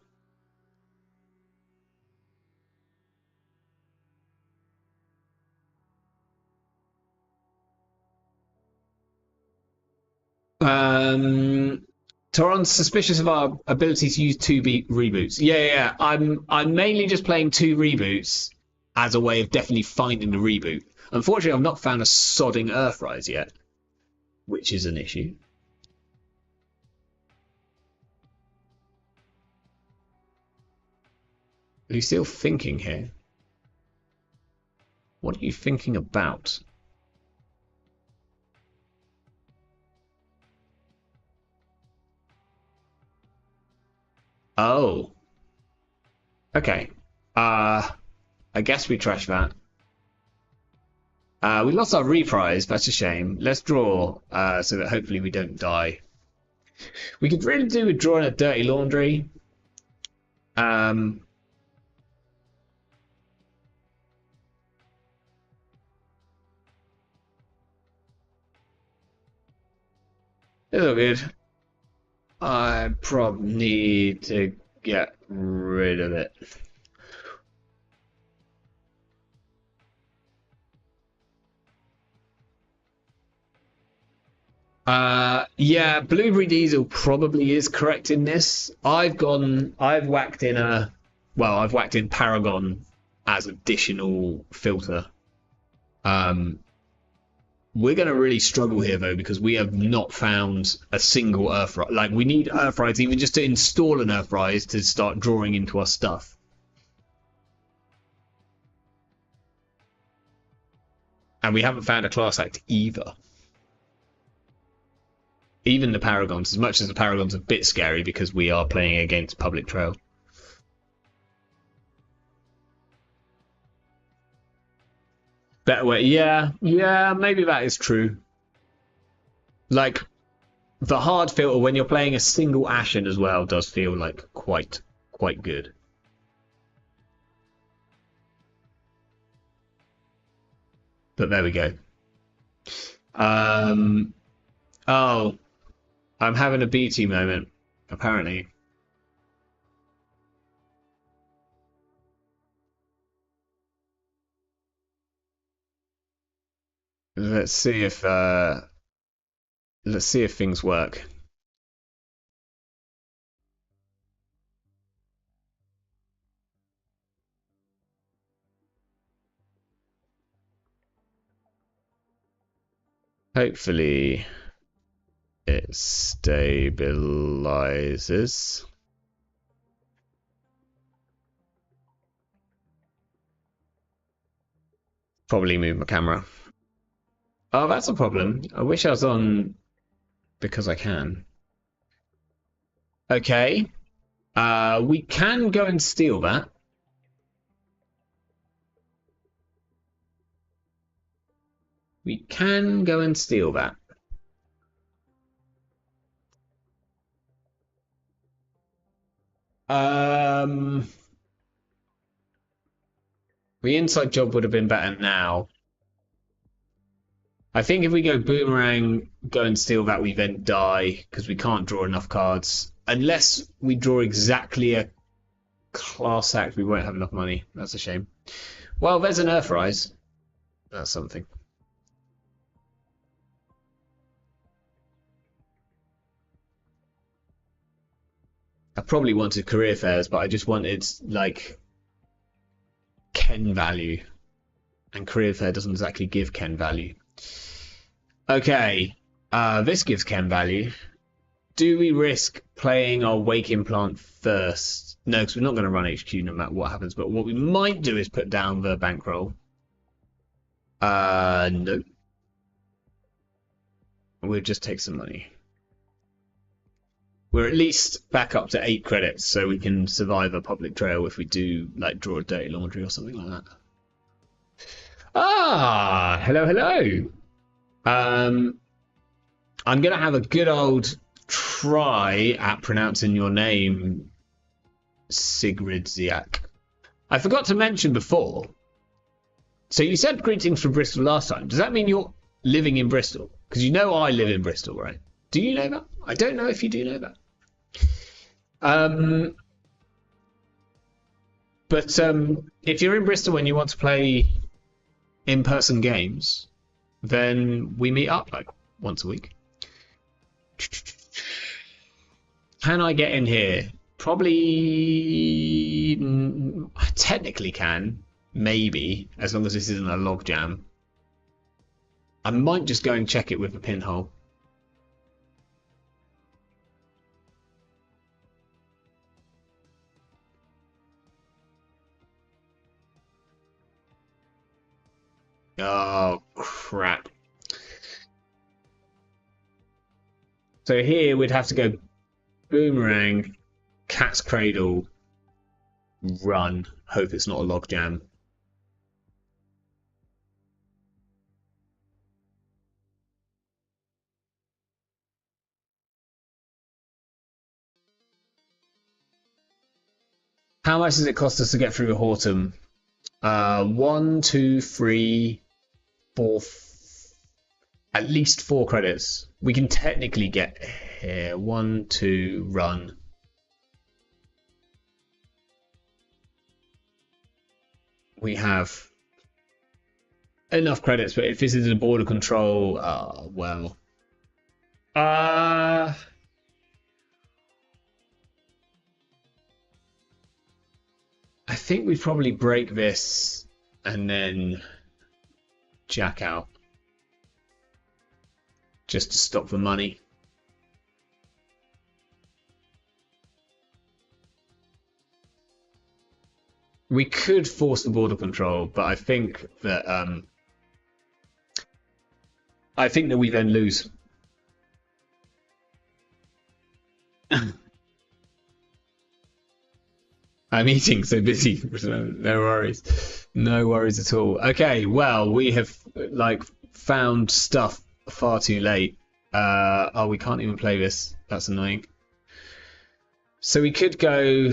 Toron's suspicious of our ability to use 2 reboots. Yeah. I'm mainly just playing 2 reboots as a way of definitely finding the reboot. Unfortunately, I've not found a sodding Earthrise yet, which is an issue. Are you still thinking here? What are you thinking about? Oh. Okay. I I guess we trash that. We lost our reprise. That's a shame. Let's draw so that hopefully we don't die. We could really do with drawing a dirty laundry. It's all good. I probably need to get rid of it. Yeah, Blueberry Diesel probably is correct in this. I've whacked in Paragon as additional filter. We're going to really struggle here though because we have not found a single Earthrise. Like we need Earthrise even just to install an Earthrise to start drawing into our stuff. And we haven't found a class act either. Even the Paragons, as much as the Paragons are a bit scary because we are playing against Public Trail. Better way, yeah, maybe that is true. Like, the hard filter when you're playing a single Ashen as well does feel like quite good. But there we go. Oh, I'm having a BT moment, apparently. Let's see if things work. Hopefully it stabilizes. Probably move my camera. Oh, that's a problem. I wish I was on because I can. Okay. We can go and steal that. We can go and steal that. The inside job would have been better now. I think if we go boomerang, go and steal that, we then die because we can't draw enough cards. Unless we draw exactly a class act, we won't have enough money. That's a shame. Well, there's an Earthrise. That's something. I probably wanted career fairs, but I just wanted like Ken value, and career fair doesn't exactly give Ken value. Okay, this gives Ken value. Do we risk playing our wake implant first? No, because we're not going to run HQ no matter what happens. But what we might do is put down the bankroll. No. We'll just take some money. We're at least back up to 8 credits, so we can survive a public trail if we do like draw a dirty laundry or something like that. Ah, hello, hello. I'm gonna have a good old try at pronouncing your name, Sigrid Ziak. I forgot to mention before. So you said greetings from Bristol last time. Does that mean you're living in Bristol? Because you know I live in Bristol, right? Do you know that? I don't know if you do know that. But if you're in Bristol and you want to play in-person games, then we meet up like once a week. Can I get in here? Probably technically can, maybe, as long as this isn't a log jam. I might just go and check it with a pinhole. Oh, crap. So here we'd have to go boomerang, cat's cradle, run, hope it's not a log jam. How much does it cost us to get through Horton? 1, 2, 3, 4, at least 4 credits. We can technically get here. 1, 2, run. We have enough credits, but if this is a border control, well. I think we'd probably break this and then jack out. Just to stop the money. We could force the border control, but I think that we then lose. I'm eating, so busy. No worries. No worries at all. Okay, well, we have found stuff far too late. Oh, we can't even play this. That's annoying. So we could go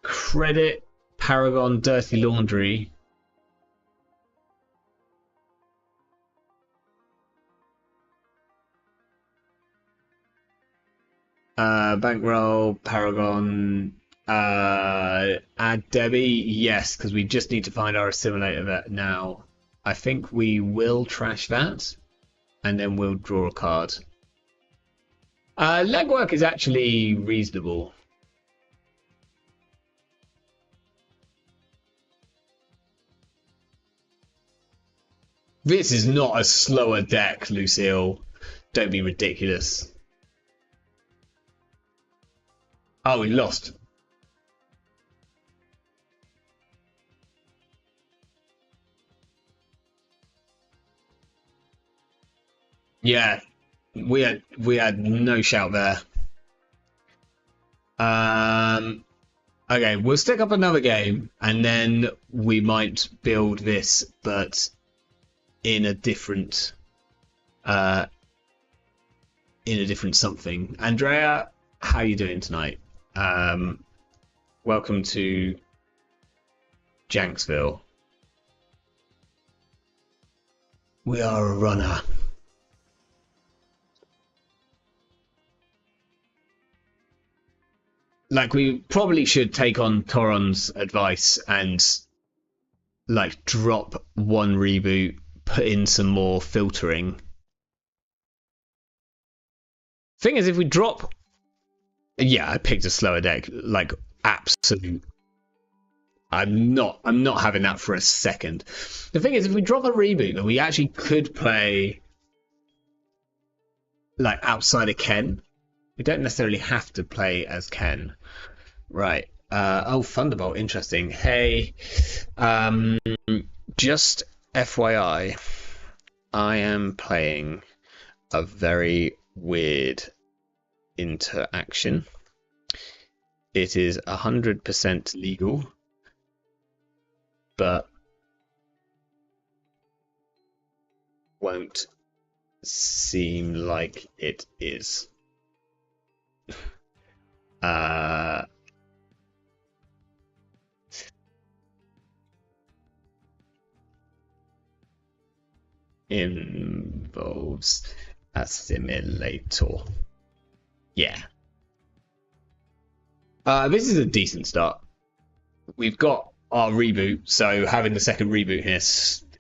credit, Paragon, Dirty Laundry. Bankroll, Paragon, add Debbie, yes, because we just need to find our assimilator now. I think we will trash that, and then we'll draw a card. Legwork is actually reasonable. This is not a slower deck, Lucille. Don't be ridiculous. Oh, we lost. Yeah, we had no shout there. Okay, we'll stick up another game, and then we might build this, but in a different something. Andrea, how are you doing tonight? Welcome to Janksville. We are a runner. Like, we probably should take on Toron's advice and drop one reboot, put in some more filtering. Thing is, if we drop, yeah, I picked a slower deck, absolute. I'm not having that for a second. The thing is, if we drop a reboot, then we actually could play outside of Ken. We don't necessarily have to play as Ken. Right. Oh, Thunderbolt, interesting. Hey, just FYI, I am playing a very weird interaction. It is 100% legal, but won't seem like it is. Involves Assimilator. Yeah. This is a decent start. We've got our reboot, so having the second reboot here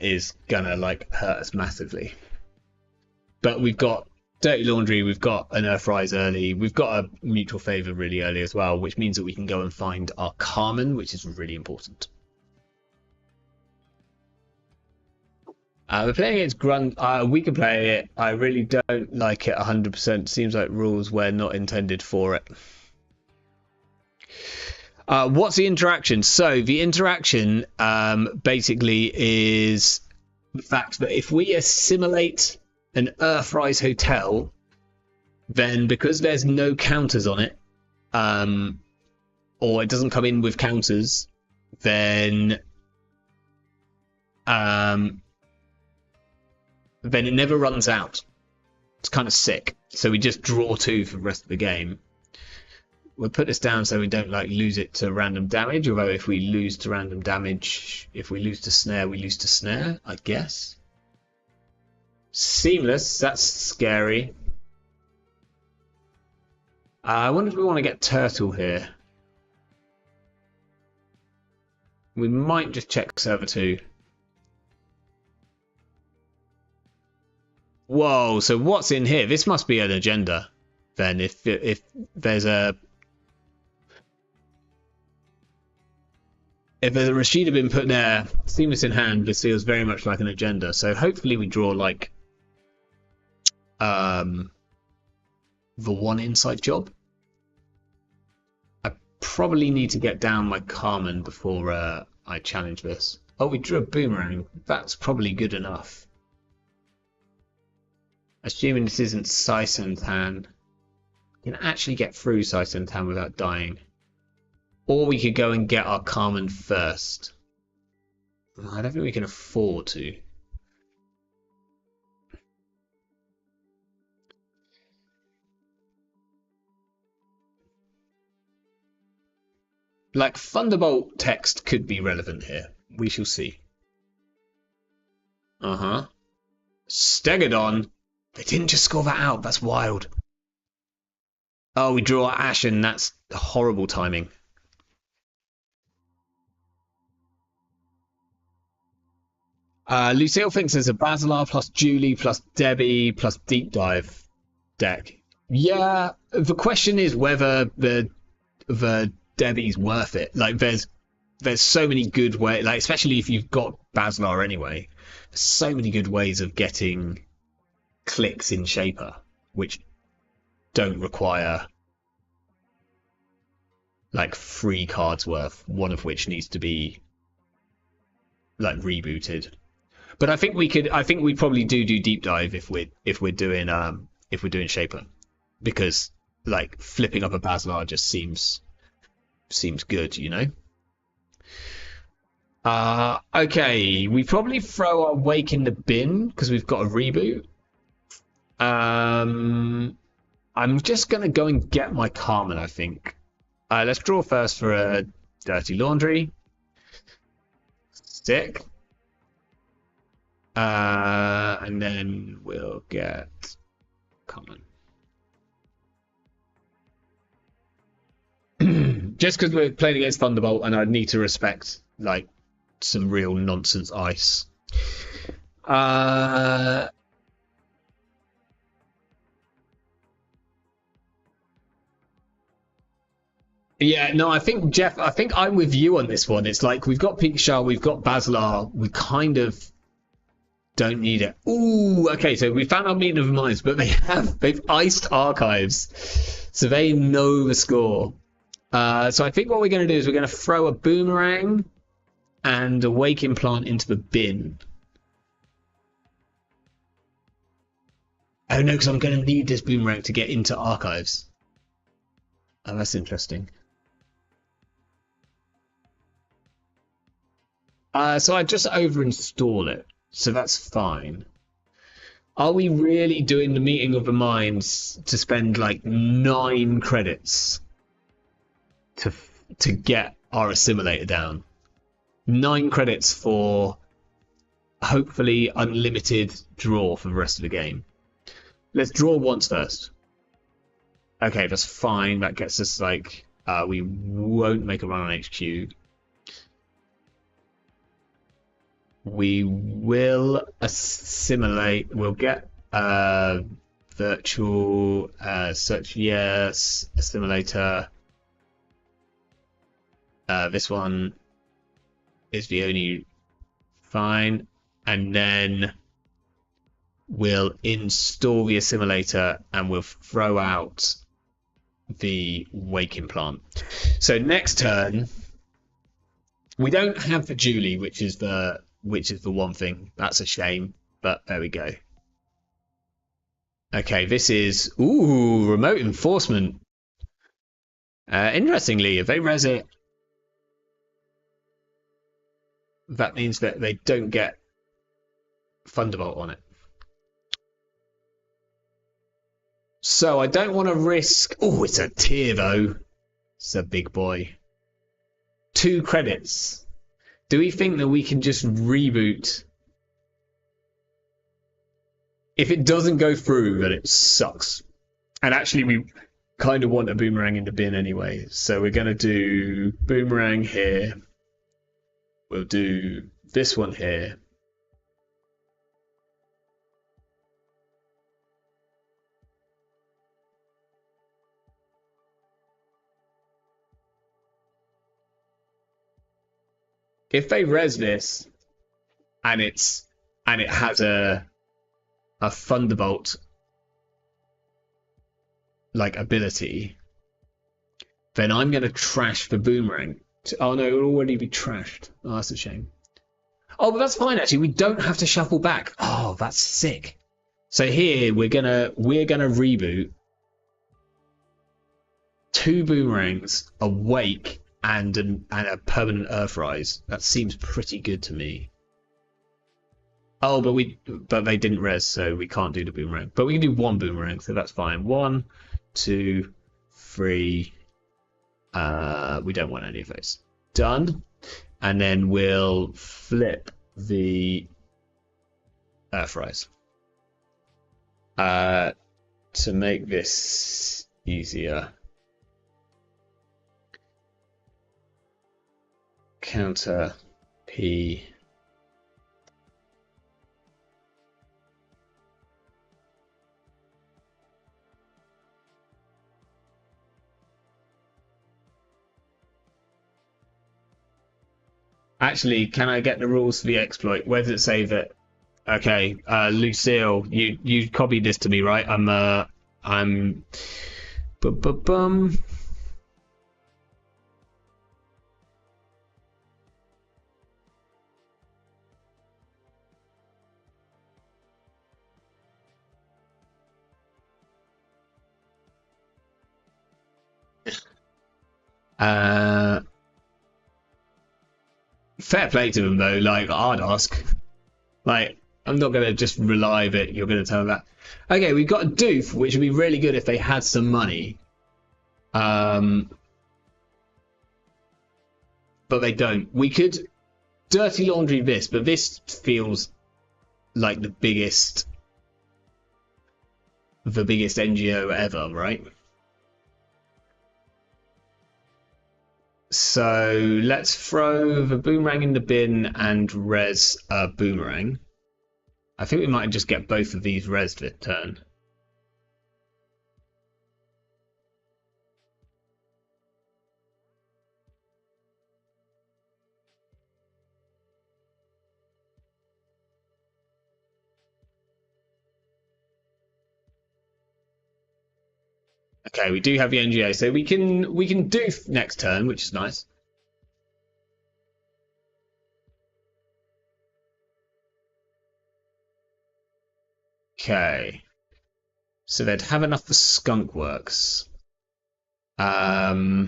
is gonna hurt us massively. But we've got Dirty Laundry, we've got an Earthrise early, we've got a Mutual Favour really early as well, which means that we can go and find our Carmen, which is really important. We're playing against Grunt. We can play it. I really don't like it 100%. Seems like rules were not intended for it. What's the interaction? So the interaction basically is the fact that if we assimilate an Earthrise hotel, then because there's no counters on it, or it doesn't come in with counters, then it never runs out. It's kind of sick. So we just draw 2 for the rest of the game. we'll put this down so we don't like lose it to random damage. Although if we lose to random damage, if we lose to snare, we lose to snare, I guess. Seamless, that's scary. I wonder if we want to get turtle here. We might just check server 2. Whoa, so what's in here? This must be an agenda. Then if there's a Rashida been put there, seamless in hand, this feels very much like an agenda. So hopefully we draw like the one inside job. I probably need to get down my Carmen before I challenge this. Oh, we drew a boomerang. That's probably good enough. Assuming this isn't Saisentan. We can actually get through Saisentan without dying. Or we could go and get our Carmen first. I don't think we can afford to. Like, Thunderbolt text could be relevant here. We shall see. Stegodon. They didn't just score that out. That's wild. Oh, we draw Ashen. That's horrible timing. Lucille thinks there's a Basilar plus Julie plus Debbie plus Deep Dive deck. Yeah, the question is whether the Debbie's worth it. Like, there's so many good ways, like especially if you've got Basilar anyway. There's so many good ways of getting clicks in Shaper, which don't require like 3 cards worth, one of which needs to be like rebooted. But I think we probably do deep dive if we're doing Shaper, because like flipping up a Basilar just seems good, you know. Okay, we probably throw our Wake in the bin because we've got a reboot. I'm just gonna go and get my Carmen, I think. Let's draw first for a Dirty Laundry. Stick. And then we'll get Carmen. Just because we're playing against Thunderbolt and I need to respect like some real nonsense ice. Yeah, no, I think Jeff, I think I'm with you on this one. It's like we've got Pikachu, we've got Basilar, we kind of don't need it. Ooh, okay, so we found our meeting of minds, but they've iced archives, so they know the score. So I think what we're going to do is we're going to throw a boomerang and a Wake Implant into the bin. Oh no, because I'm going to need this boomerang to get into archives. Oh, that's interesting. So I just overinstall it, so that's fine. Are we really doing the meeting of the minds to spend like 9 credits to get our Assimilator down? 9 credits for hopefully unlimited draw for the rest of the game. Let's draw once first. Okay, that's fine. That gets us like we won't make a run on HQ. We will assimilate. We'll get virtual search. Yes, assimilator. This one is the only fine, and then we'll install the assimilator and we'll throw out the Wake Implant. So next turn, we don't have the Julie, which is the one thing. That's a shame, but there we go. Okay, this is remote enforcement. Interestingly, if they res it, that means that they don't get Thunderbolt on it. So I don't want to risk. Oh, it's a tier though. It's a big boy. 2 credits. Do we think that we can just reboot? If it doesn't go through, then it sucks. And actually, we kind of want a boomerang in the bin anyway. So we're going to do boomerang here. We'll do this one here. If they res this and it has a Thunderbolt like ability, then I'm gonna trash the boomerang. Oh no, it will already be trashed. Oh, that's a shame. Oh, but that's fine actually. We don't have to shuffle back. Oh, that's sick. So here we're gonna reboot 2 boomerangs, a wake, and a permanent Earthrise. That seems pretty good to me. Oh, but they didn't res, so we can't do the boomerang. But we can do 1 boomerang, so that's fine. 1, 2, 3. We don't want any of those. Done. And then we'll flip the Earthrise. To make this easier. Counter P. Actually, can I get the rules for the exploit? Where does it say that? Okay, Lucille, you copied this to me, right? I'm. Bum. Fair play to them though. Like I'd ask. Like I'm not gonna just rely that you're gonna tell them that. Okay, we've got a doof, which would be really good if they had some money. But they don't. We could dirty laundry this, but this feels like the biggest NGO ever, right? So let's throw the boomerang in the bin and res a boomerang. I think we might just get both of these res this turn. Okay, we do have the NGO, so we can do next turn, which is nice. Okay, so they'd have enough for Skunk Works. But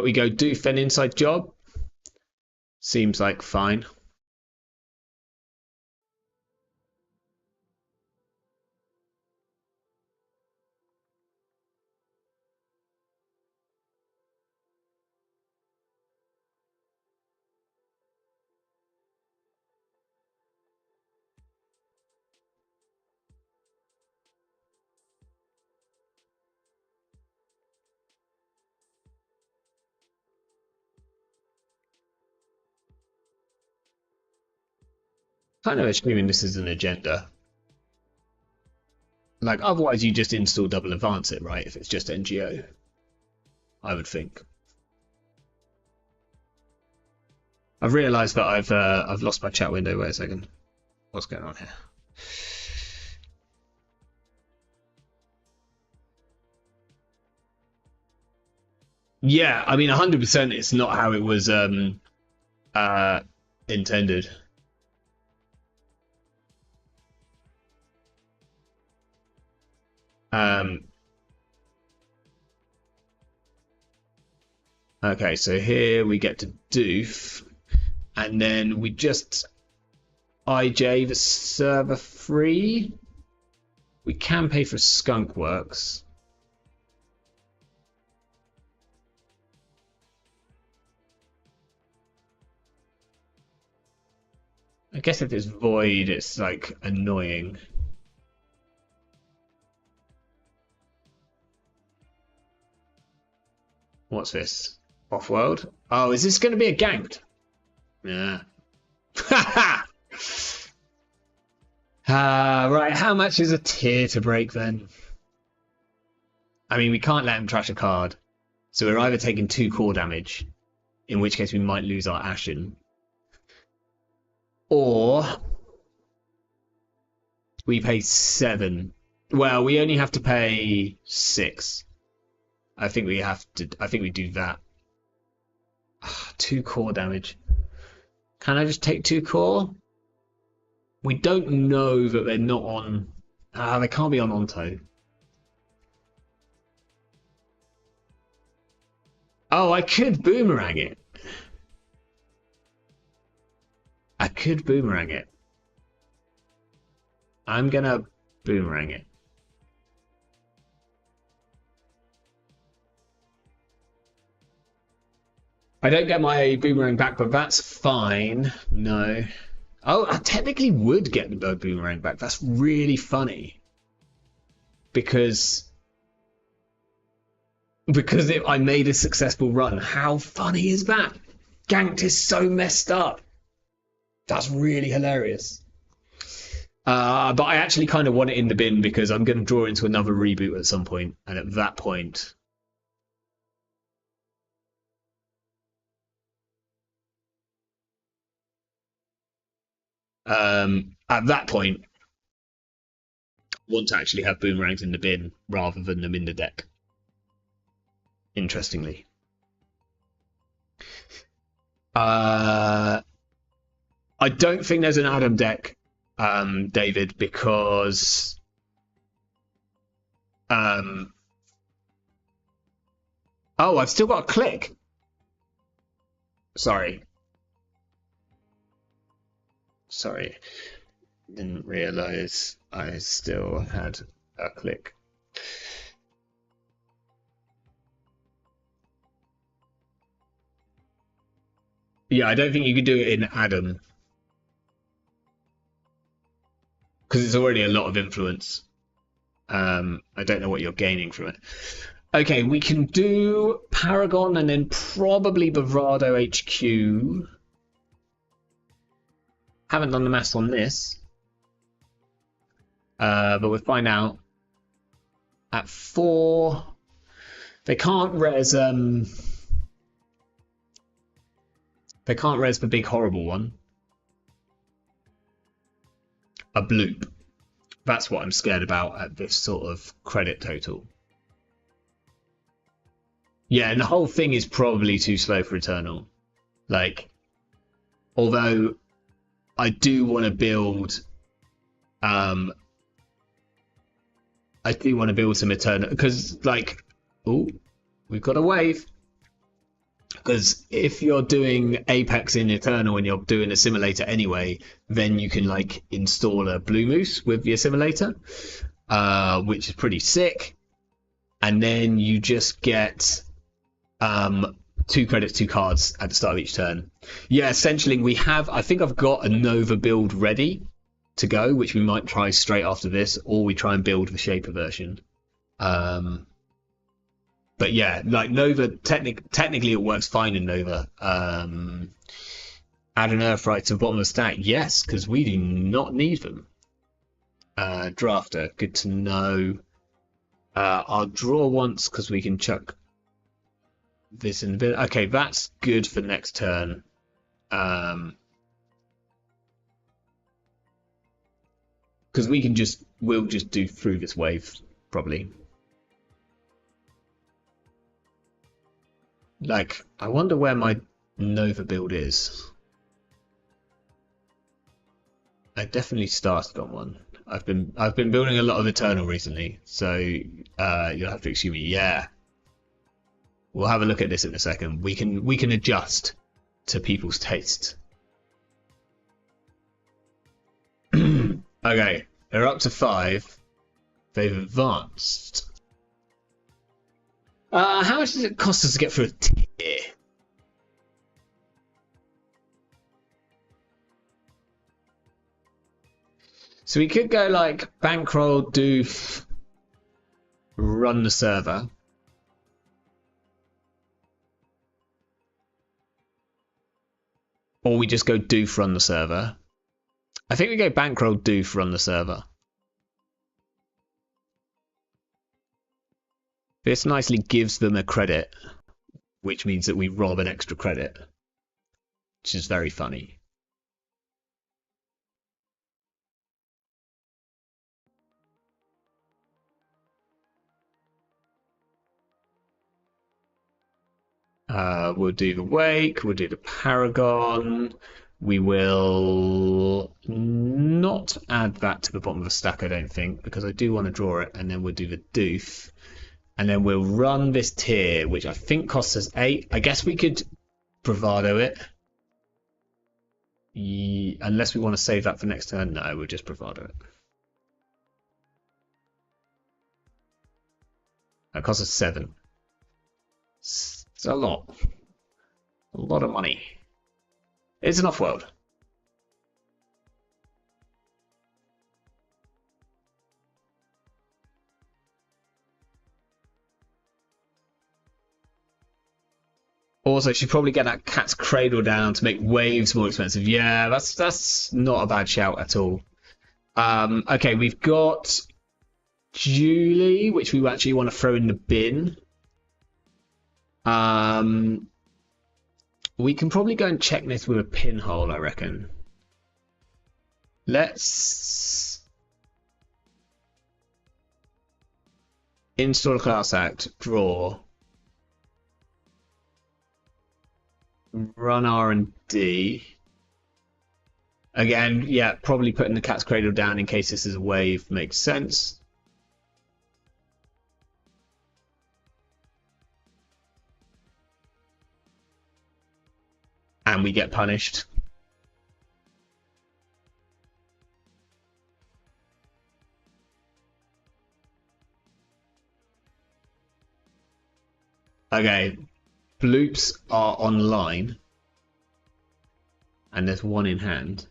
we go doof then inside job. Seems like fine. Kind of assuming this is an agenda. Like, otherwise you just install double advance it, right? If it's just NGO, I would think. I've realised that I've lost my chat window. Wait a second. What's going on here? Yeah, I mean, 100%. It's not how it was intended. Okay, so here we get to doof, and then we just IJ the server free. We can pay for Skunk Works. I guess if it's void, it's like annoying. What's this? Off-world? Oh, is this going to be a ganked? Yeah. Right, how much is a tier to break then? I mean, we can't let him trash a card. So we're either taking 2 core damage, in which case we might lose our Ashen, or we pay 7. Well, we only have to pay 6. I think we do that. 2 core damage. Can I just take 2 core? We don't know that they're not on. They can't be on Onto. Oh, I could boomerang it. I'm gonna boomerang it. I don't get my boomerang back, but that's fine. No. Oh, I technically would get the boomerang back. That's really funny. Because I made a successful run. How funny is that? Ganked is so messed up. That's really hilarious. But I actually kind of want it in the bin because I'm going to draw into another reboot at some point, and at that point, I want to actually have boomerangs in the bin rather than them in the deck. Interestingly. I don't think there's an Adam deck, David, because oh, I've still got a click. Sorry, didn't realize I still had a click. Yeah, I don't think you could do it in Adam because it's already a lot of influence. I don't know what you're gaining from it. Okay, we can do Paragon and then probably Bravado HQ. Haven't done the maths on this, but we'll find out. At 4, they can't res. They can't res the big horrible one. A bloop. That's what I'm scared about at this sort of credit total. Yeah, and the whole thing is probably too slow for Eternal. Like, although I do want to build, some Eternal because, like, oh, we've got a wave. Because if you're doing Apex in Eternal and you're doing Assimilator anyway, then you can like install a Blue Moose with the Assimilator, which is pretty sick. And then you just get 2 credits, 2 cards at the start of each turn. Yeah, essentially I think I've got a Nova build ready to go, which we might try straight after this, or we try and build the Shaper version. But yeah, like Nova, technically it works fine in Nova. Add an Earthright to the bottom of the stack. Yes, because we do not need them. Drafter, good to know. I'll draw once because we can chuck this in a bit. Okay, that's good for next turn. Because we'll just do through this wave, probably. Like, I wonder where my Nova build is. I definitely started on one. I've been building a lot of Eternal recently, so you'll have to excuse me. Yeah, we'll have a look at this in a second. We can adjust to people's taste. Okay, they're up to 5. They've advanced. How much does it cost us to get through a tier? So we could go like bankroll, doof, run the server. Or we just go doof, run the server. I think we go bankroll, doof, run the server. This nicely gives them a credit, which means that we rob an extra credit, which is very funny. We'll do the wake, we'll do the paragon. We will not add that to the bottom of the stack, I don't think, because I do want to draw it, and then we'll do the doof. And then we'll run this tier, which I think costs us 8. I guess we could bravado it. Unless we want to save that for next turn. No, we'll just bravado it. That costs us 7. It's a lot. A lot of money. It's an off-world. Also, she'd probably get that cat's cradle down to make waves more expensive. Yeah, that's not a bad shout at all. Okay, we've got Julie, which we actually want to throw in the bin. We can probably go and check this with a pinhole, I reckon. Let's install a class act, draw, run R&D. Again, yeah, probably putting the cat's cradle down in case this is a wave makes sense. And we get punished. Okay, bloops are online. And there's one in hand.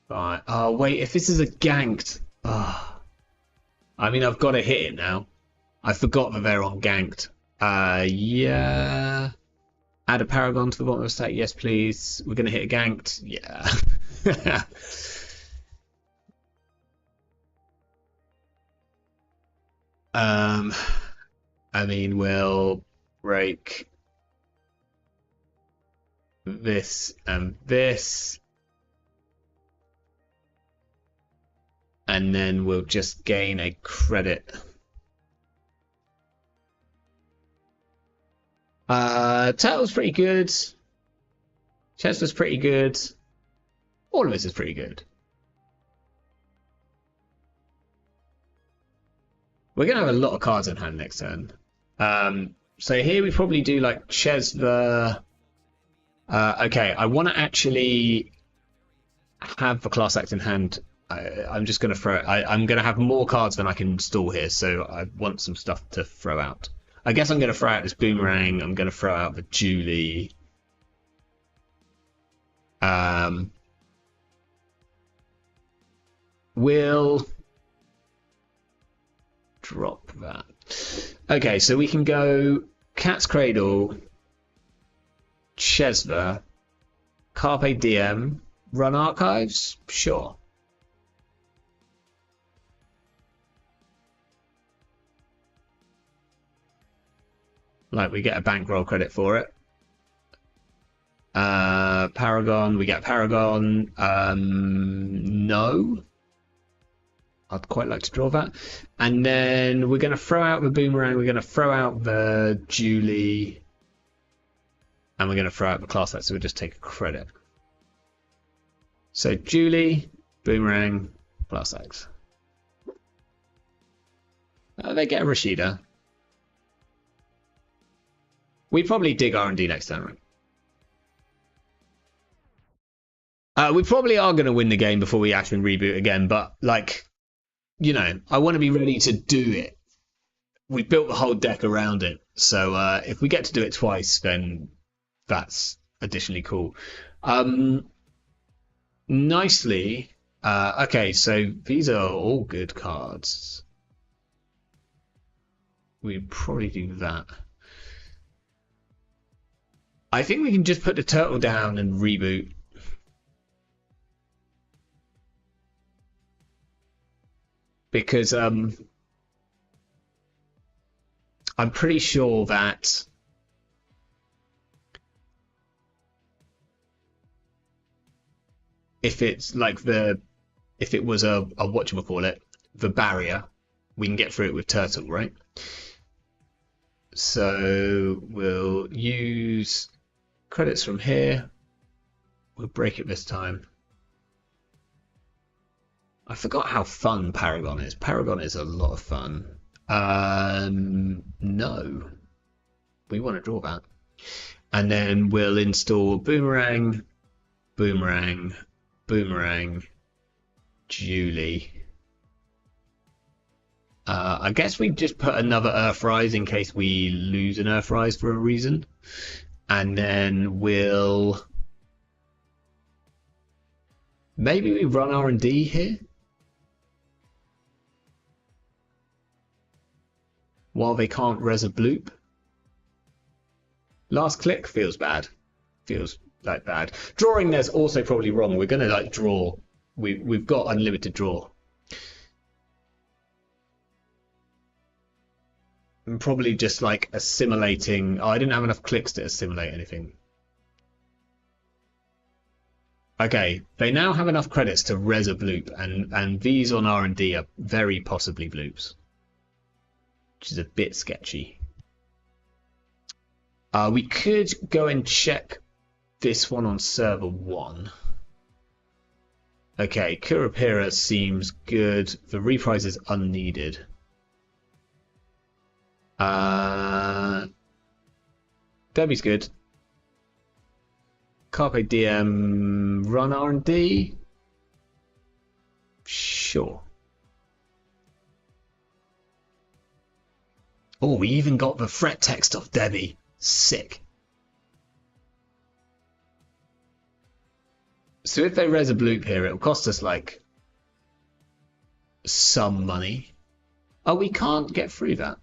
Right. Oh, wait, if this is a ganked... Oh. I mean, I've got to hit it now. I forgot that they're on ganked. Yeah. Add a paragon to the bottom of the stack. Yes, please. We're going to hit a ganked. Yeah. I mean, we'll break this and this. And then we'll just gain a credit. Turtle's pretty good. Chester's pretty good. All of this is pretty good. We're going to have a lot of cards in hand next turn. So here we probably do like Chesva. Okay, I want to actually have the class act in hand. I'm just going to throw it. I'm going to have more cards than I can install here, so I want some stuff to throw out. I guess I'm going to throw out this boomerang. I'm going to throw out the Julie. We'll drop that. Okay, so we can go Cat's Cradle, Chesva, Carpe Diem, run archives? Sure. Like, we get a bankroll credit for it. Paragon, we get Paragon. No. I'd quite like to draw that. And then we're going to throw out the boomerang. We're going to throw out the Julie. And we're going to throw out the class act, so we'll just take a credit. So Julie, boomerang, class act. They get a Rashida. We probably dig R&D next time, right? We probably are going to win the game before we actually reboot again, but, like, you know, I want to be ready to do it. We built the whole deck around it, so if we get to do it twice, then that's additionally cool. Nicely. Okay, so these are all good cards. We probably do that. I think we can just put the turtle down and reboot. Because I'm pretty sure that if it's like if it was a whatchamacallit, the barrier, we can get through it with turtle, right? So we'll use credits from here. We'll break it this time. I forgot how fun Paragon is. Paragon is a lot of fun. No. We want to draw that. And then we'll install Boomerang, Boomerang, Boomerang, Julie. I guess we just put another Earthrise in case we lose an Earthrise for a reason. And then we'll... maybe we run R&D here? While they can't res a bloop. Last click feels bad. Feels like bad. Drawing there's also probably wrong. We're going to like draw. We've got unlimited draw. I'm probably just like assimilating. Oh, I didn't have enough clicks to assimilate anything. Okay, they now have enough credits to res a bloop, and these on R&D are very possibly bloops, which is a bit sketchy. We could go and check this one on server 1. Okay, Kurapira seems good. The reprise is unneeded. Debbie's good. Carpe Diem, run R&D? Sure. Oh, we even got the threat text off Debbie. Sick. So if they res a bloop here, it'll cost us like some money. Oh, we can't get through that.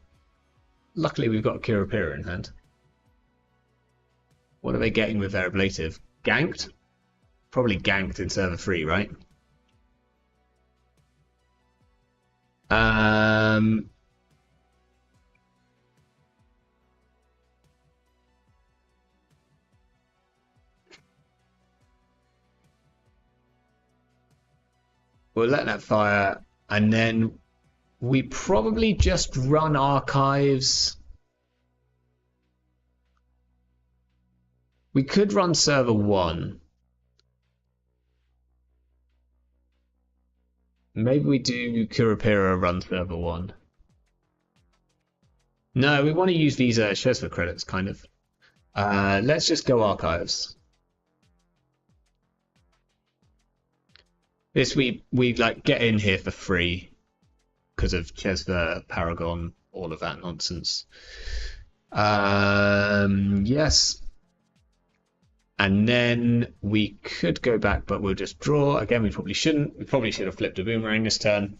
Luckily, we've got Kurapira in hand. What are they getting with their ablative? Ganked? Probably ganked in server 3, right? We'll let that fire, and then we probably just run archives. We could run server 1. Maybe we do Kurapira run server 1. No, we want to use these shares for credits, kind of. Let's just go archives. This we like get in here for free because of Chesver, Paragon, all of that nonsense. Yes. And then we could go back, but we'll just draw. Again, we probably shouldn't. We probably should have flipped a Boomerang this turn.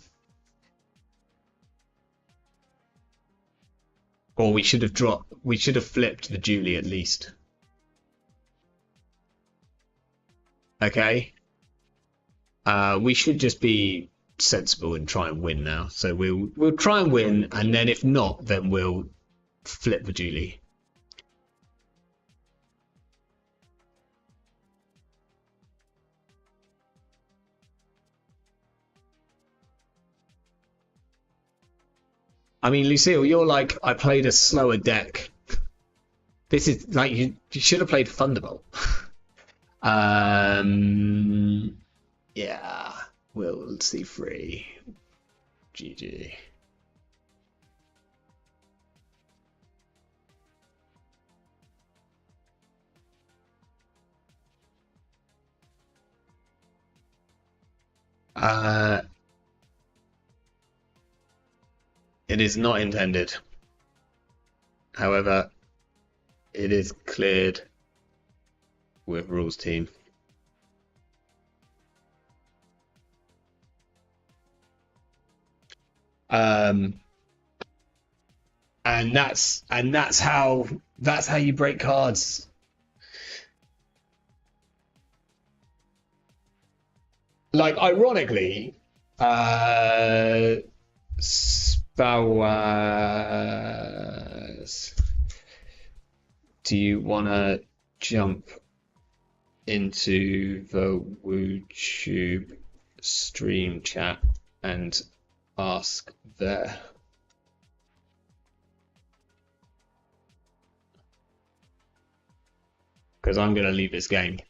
Or we should have flipped the Julie at least. Okay. We should just be sensible and try and win now. So we'll try and win, and then if not, then we'll flip the Julie. I mean, Lucille, you're like, I played a slower deck. This is like you should have played Thunderbolt. Yeah, we'll see free. GG. It is not intended. However, it is cleared with rules team. And that's how you break cards. Like, ironically, Spowaz, do you want to jump into the WooTube stream chat and ask there? Because I'm going to leave this game.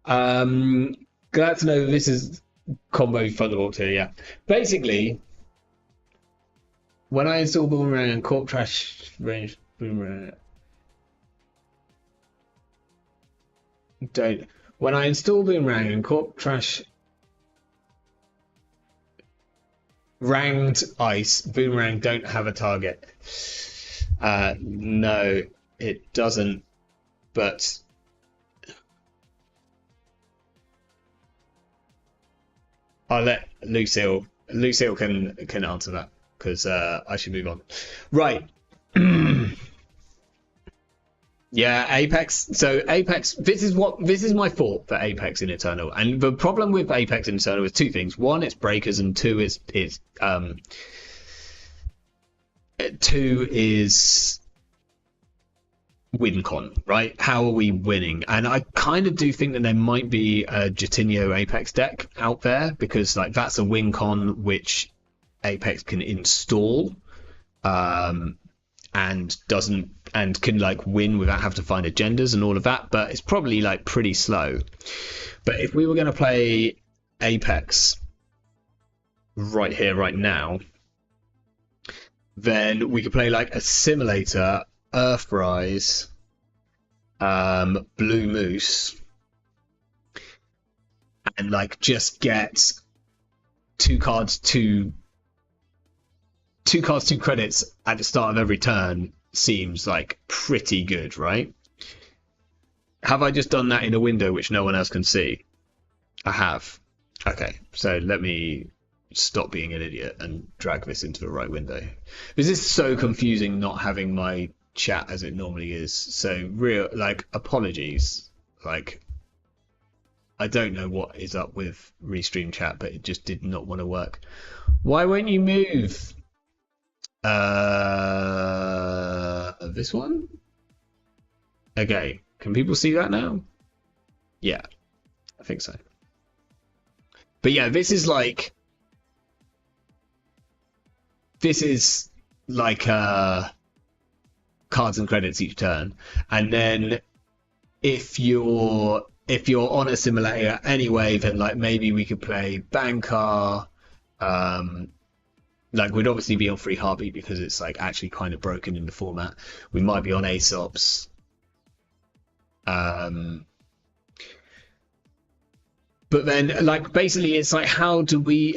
Glad to know this is combo Thunderbolt here, yeah. Basically, when I install Boomerang and Corp Trash range Boomerang, when I install Boomerang and Corp Trash ranged ice, Boomerang don't have a target. No, it doesn't, but I'll let Lucille can answer that, because I should move on. Right. Yeah, Apex. So Apex, this is my thought for Apex in Eternal. And the problem with Apex in Eternal is two things. One, it's breakers, and two is win con, right? How are we winning? And I kind of do think that there might be a Jatinho Apex deck out there, because like that's a win con which Apex can install, and can like win without having to find agendas and all of that, but it's probably like pretty slow. But if we were going to play Apex right here, right now, then we could play like Assimilator, Earthrise, Blue Moose, and like just get two cards, two credits at the start of every turn. Seems like pretty good, right? Have I just done that in a window which no one else can see? I have. Okay, so let me stop being an idiot and drag this into the right window. This is so confusing not having my chat as it normally is. So apologies. Like, I don't know what is up with Restream chat, but it just did not want to work. Why won't you move? This one? Okay, can people see that now? Yeah, I think so. But yeah, this is like cards and credits each turn, and then if you're on Assimilator anyway, then like maybe we could play Bankar. Like, we'd obviously be on Free Heartbeat because it's like actually kind of broken in the format. We might be on Aesops. But then, like, basically, it's like, how do we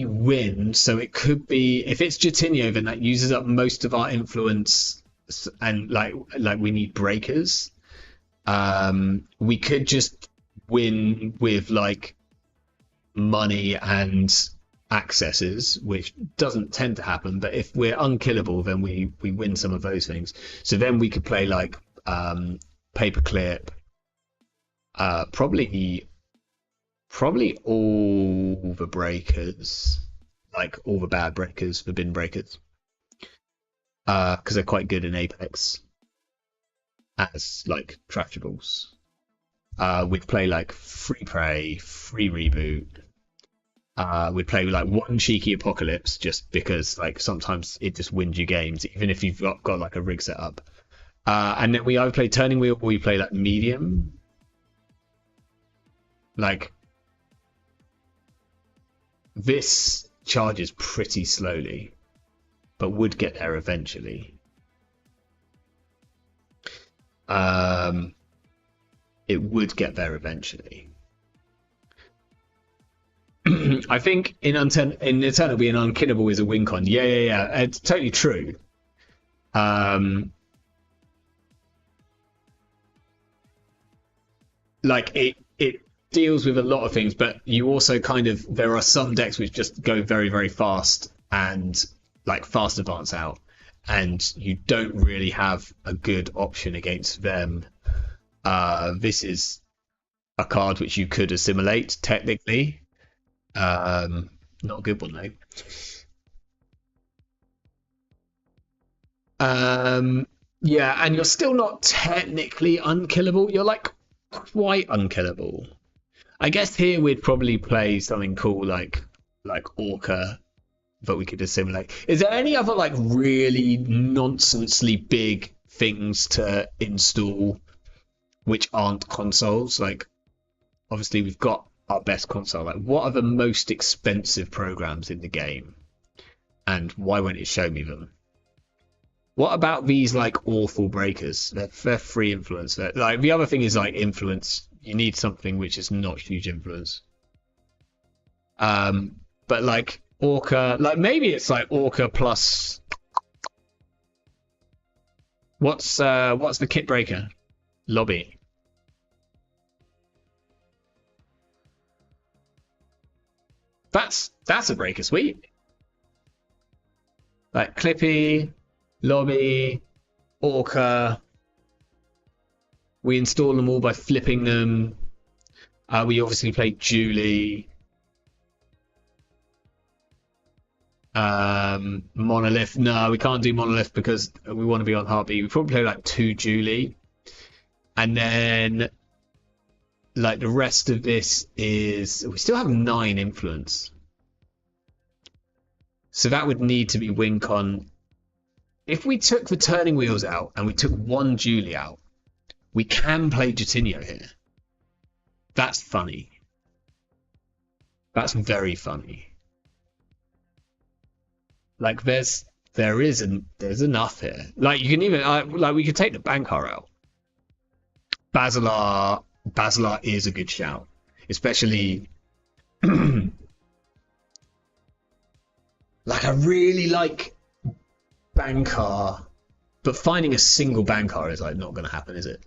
win? So it could be, if it's Jatinho, then that uses up most of our influence, and like we need breakers. We could just win with like money and accesses, which doesn't tend to happen, but if we're unkillable, then we win some of those things. So then we could play like paperclip, probably all the breakers, like all the bad breakers, forbidden breakers, because they're quite good in Apex as like trashables. We'd play like free prey, free reboot. We'd play like one cheeky apocalypse, just because like sometimes it just wins you games, even if you've got like a rig set up. And then we either play turning wheel or we play like medium. Like, this charges pretty slowly, but would get there eventually. It would get there eventually. I think in Eternal being unkillable is a win con. Yeah. It's totally true. like it deals with a lot of things, but you also kind of there are some decks which just go very very fast and like fast advance out, and you don't really have a good option against them. This is a card which you could assimilate technically. Not a good one though. Yeah, and you're still not technically unkillable. You're like quite unkillable. I guess here we'd probably play something cool like Orca that we could assimilate. Is there any other like really nonsensely big things to install which aren't consoles? Like obviously we've got our best console. Like what are the most expensive programs in the game? And why won't it show me them? What about these like awful breakers? They're free influence. Like the other thing is like influence. You need something which is not huge influence. But like Orca, like maybe it's like Orca plus. What's the kit breaker? Lobby. That's a breaker suite. Like Clippy, Lobby, Orca. We install them all by flipping them. We obviously play Julie. Monolith. No, we can't do Monolith because we want to be on Heartbeat. We probably play like 2 Julie. And then like the rest of this is we still have 9 influence. So that would need to be Wincon. If we took the turning wheels out and we took 1 Julie out, we can play Jatinho here. That's funny. That's very funny. Like there's enough here. Like you can even like we could take the Bankar out. Basilar is a good shout, especially like I really like Bankar, but finding a single Bankar is like not going to happen, is it?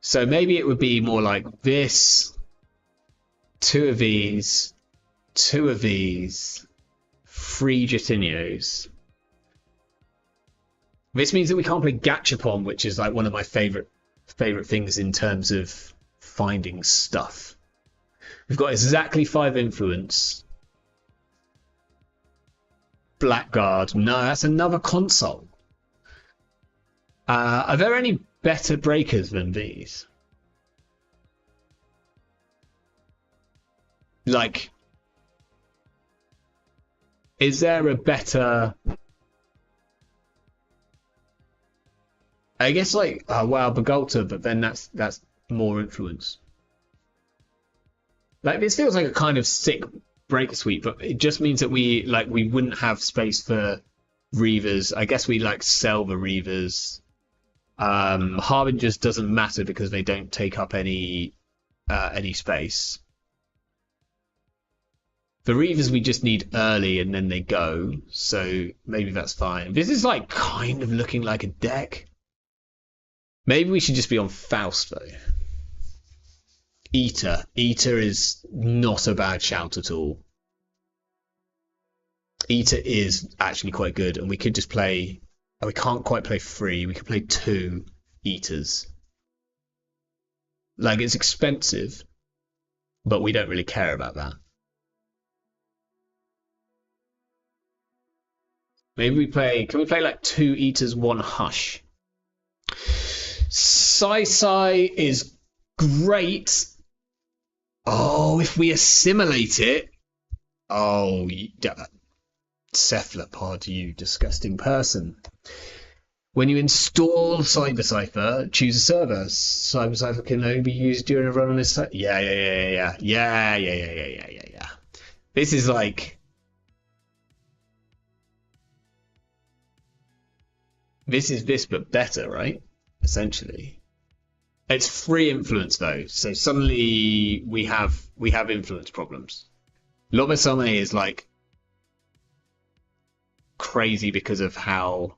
So maybe it would be more like this, 2 of these, 2 of these, 3 Jatinhos. This means that we can't play Gachapon, which is like one of my favorite things in terms of finding stuff. We've got exactly 5 influence. Blackguard. No, that's another console. Are there any better breakers than these? Like, is there a better? I guess like wow, Bagolta, but then that's more influence. Like this feels like a kind of sick breaker suite, but it just means that we wouldn't have space for Reavers. I guess we like sell the Reavers. Harbingers doesn't matter because they don't take up any space. The Reavers we just need early and then they go, so maybe that's fine. This is like kind of looking like a deck. Maybe we should just be on Faust though. Eater is not a bad shout at all. Eater is actually quite good, and we could just play. Oh, we can't quite play 3. We could play 2 Eaters. Like it's expensive, but we don't really care about that. Maybe we play. Can we play like 2 Eaters, 1 Hush? Sai is great. Oh, if we assimilate it. Oh, Cephalopod, you disgusting person. When you install Cyber Cipher, choose a server. Cyber Cipher can only be used during a run on this site. Yeah. This is like. This is this, but better, right? Essentially. It's free influence though, so suddenly we have influence problems. Lobesame is like crazy because of how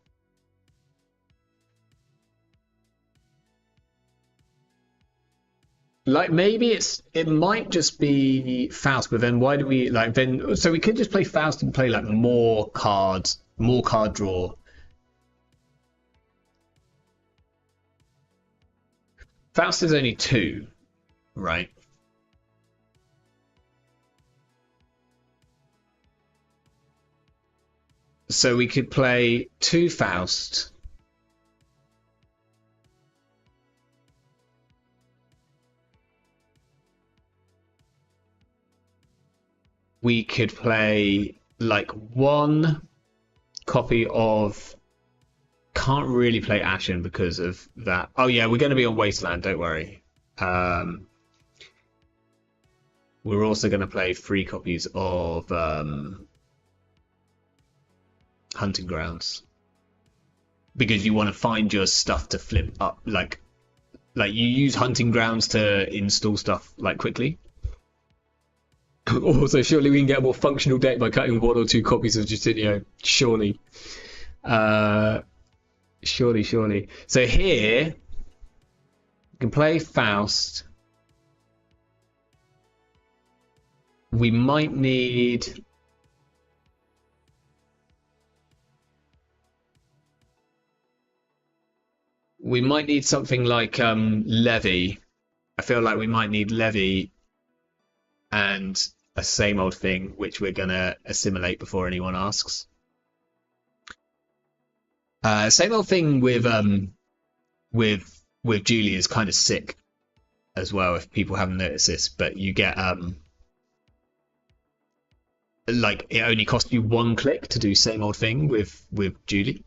Like maybe it might just be Faust, but then why do we like then? So we could just play Faust and play like more cards, more card draw. Faust is only 2, right? So we could play 2 Faust. We could play like 1 copy of. Can't really play Ashen because of that. Oh yeah, we're going to be on Wasteland. Don't worry. We're also going to play 3 copies of Hunting Grounds because you want to find your stuff to flip up. Like you use Hunting Grounds to install stuff like quickly. Also, surely we can get a more functional deck by cutting 1 or 2 copies of Justinio. Surely. Surely. So here, we can play Faust. We might need. We might need something like Levy. I feel like we might need Levy and a same old thing, which we're gonna assimilate before anyone asks. Same old thing with Julie is kind of sick as well. If people haven't noticed this, but you get like it only costs you 1 click to do same old thing with Julie.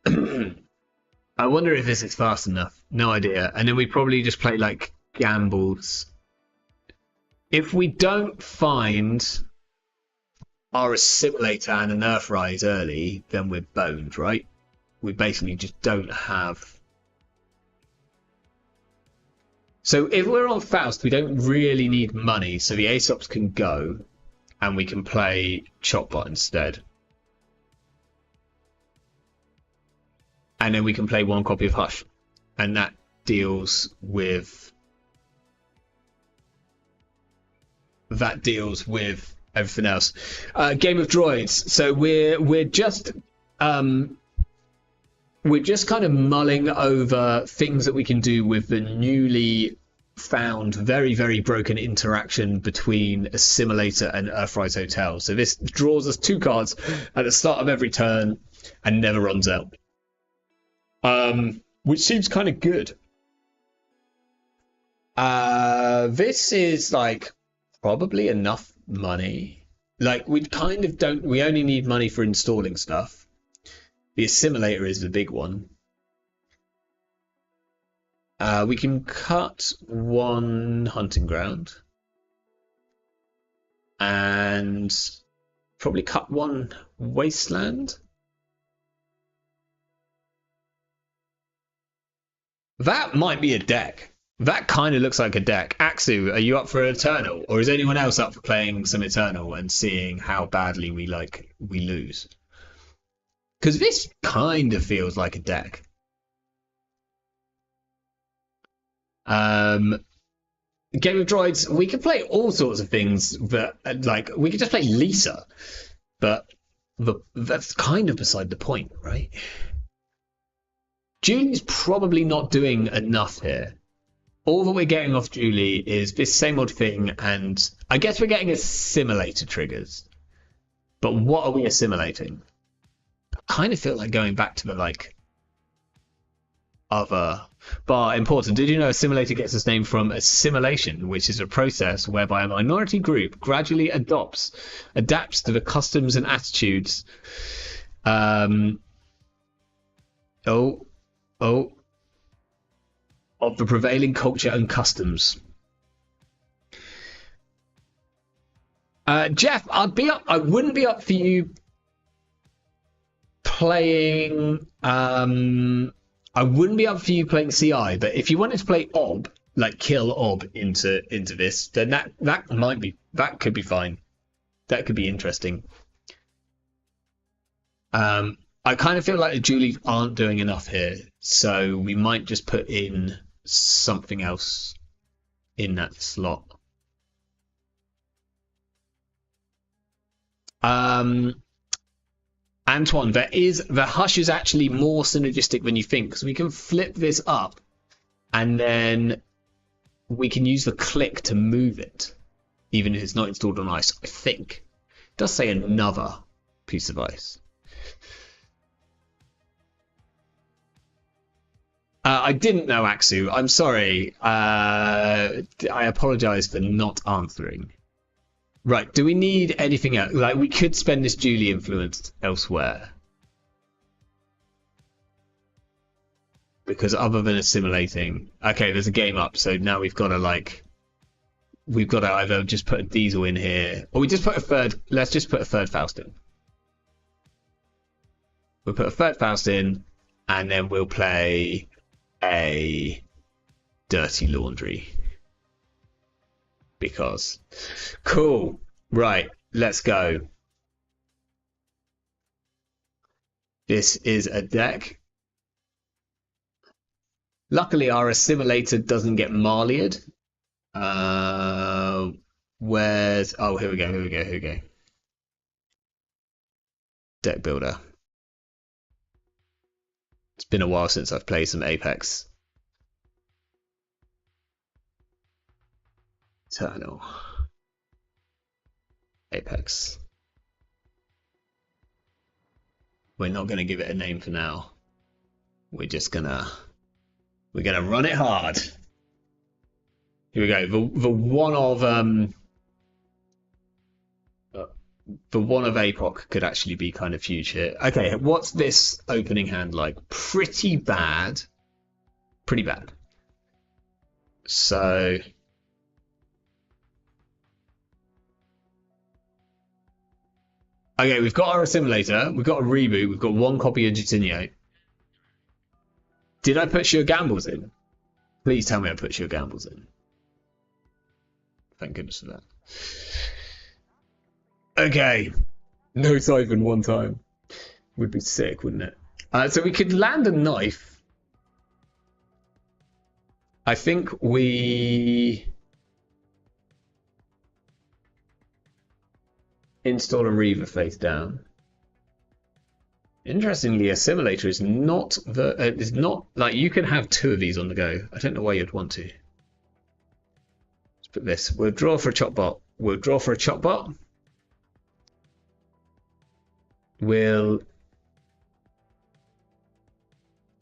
I wonder if this is fast enough. No idea. And then we probably just play like gambles. If we don't find our Assimilator and an Earthrise early, then we're boned, right? We basically just don't have. So if we're on Faust, we don't really need money, so the Aesops can go, and we can play Chopbot instead. And then we can play 1 copy of Hush, and that deals with. Everything else. Game of Droids. So we're just kind of mulling over things that we can do with the newly found very, very broken interaction between Assimilator and Earthrise Hotel. So this draws us 2 cards at the start of every turn and never runs out. Which seems kind of good. This is like probably enough money. Like we only need money for installing stuff. The Assimilator is the big one. We can cut 1 Hunting Ground and probably cut 1 Wasteland. That might be a deck. That kind of looks like a deck. Axu, are you up for Eternal? Or is anyone else up for playing some Eternal and seeing how badly we lose? Because this kind of feels like a deck. Game of Droids, we could play all sorts of things, but like we could just play Lisa. But that's kind of beside the point, right? Julie's probably not doing enough here. All that we're getting off Julie is this same old thing, and I guess we're getting Assimilator triggers. But what are we assimilating? I kind of feel like going back to the like other bar important. Did you know Assimilator gets its name from assimilation, which is a process whereby a minority group gradually adapts to the customs and attitudes of the prevailing culture and customs. Jeff, I wouldn't be up for you playing. I wouldn't be up for you playing CI, but if you wanted to play Ob, like kill Ob into this, then that could be fine. That could be interesting. I kind of feel like the Julies aren't doing enough here, so we might just put in something else in that slot. Antoine, the hush is actually more synergistic than you think, because we can flip this up and then we can use the click to move it, even if it's not installed on ice. I think it does say another piece of ice. I didn't know, Aksu. I'm sorry. I apologize for not answering. Right, do we need anything else? Like, we could spend this duly influenced elsewhere. Because other than assimilating... Okay, there's a game up, so now we've got to, like... We've got to either just put a diesel in here, or we just put a third... Let's just put a third Faust in. We'll put a third Faust in, and then we'll play a Dirty Laundry. Because cool, right, let's go. This is a deck. Luckily our assimilator doesn't get Marlied. Where's... Oh, here we go. Deck builder. It's been a while since I've played some Apex. Eternal. Apex. We're not going to give it a name for now. We're just gonna... We're gonna run it hard. Here we go. The one of APOC could actually be kind of huge here. Okay, what's this opening hand like? Pretty bad. Pretty bad. So... Okay, we've got our assimilator, we've got a reboot, we've got one copy of Jutinho. Did I put Sure Gambles in? Please tell me I put Sure Gambles in. Thank goodness for that. Okay. No siphon one time. Would be sick, wouldn't it? So we could land a knife. I think we... install a Reaver face down. Interestingly, Assimilator is not like you can have two of these on the go. I don't know why you'd want to. Let's put this. We'll draw for a chop bot. We'll draw for a chop bot. We'll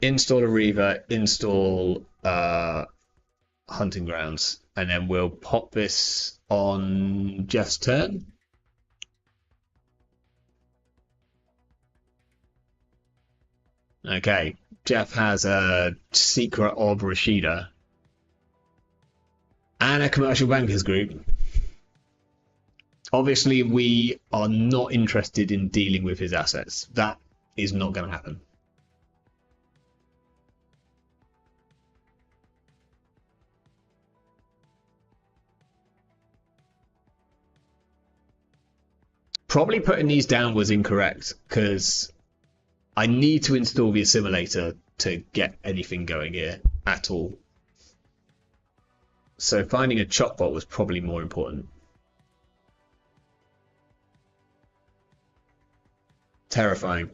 install a Reaver, install Hunting Grounds, and then we'll pop this on Jeff's turn. Okay, Jeff has a Secret of Rashida and a Commercial Bankers Group. Obviously, we are not interested in dealing with his assets. That is not going to happen. Probably putting these down was incorrect, because I need to install the assimilator to get anything going here at all. So finding a chop bot was probably more important. Terrifying.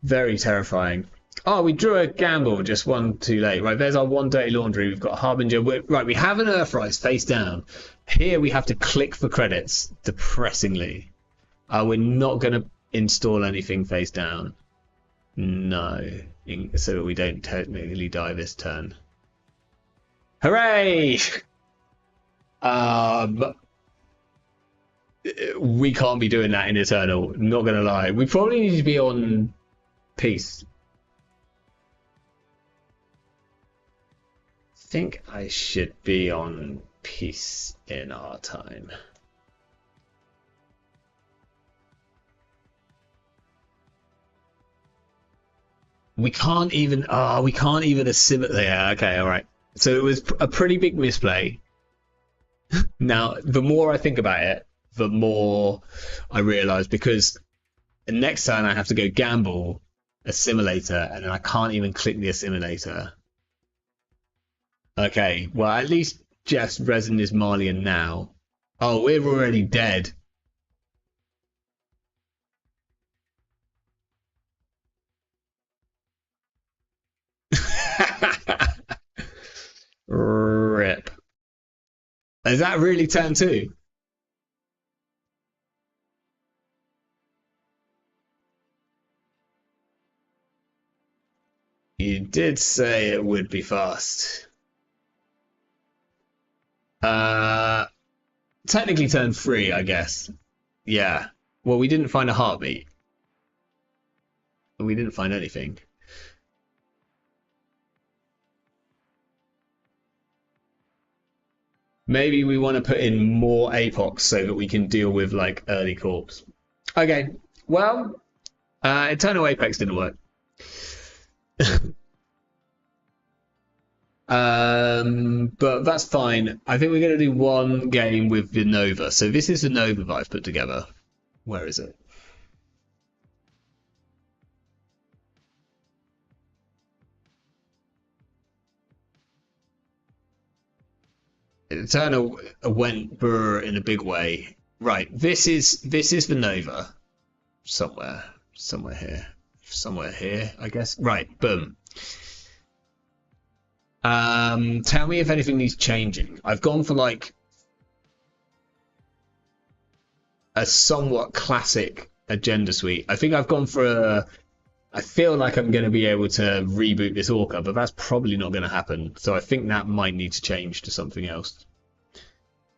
Very terrifying. Oh, we drew a gamble, just one too late. Right, there's our one Dirty Laundry. We've got Harbinger. Right, we have an Earthrise face down. Here we have to click for credits, depressingly. We're not going to install anything face down. No. So that we don't technically die this turn. Hooray! We can't be doing that in Eternal. Not going to lie. We probably need to be on Peace. I think I should be on Peace in our time. We can't even assimilate. Yeah, okay, all right. So it was a pretty big misplay. Now, the more I think about it, the more I realise, because next turn I have to go gamble Assimilator, and then I can't even click the Assimilator. Okay, well, at least Jeff's resin is Malian now. Oh, we're already dead. Rip. Is that really turn two? You did say it would be fast. Uh, Technically turn three, I guess. Yeah. Well, we didn't find a heartbeat. We didn't find anything. Maybe we want to put in more apox so that we can deal with like early corpse. Okay. Well, Eternal Apex didn't work. But that's fine. I think we're going to do one game with the Nova. So this is the Nova that I've put together. Where is it? Eternal went brr in a big way. Right. This is the Nova. Somewhere here, I guess. Right. Boom. Tell me if anything needs changing. I've gone for like a somewhat classic agenda suite. I think I've gone for a. I feel like I'm going to be able to reboot this Orca, but that's probably not going to happen. So I think that might need to change to something else.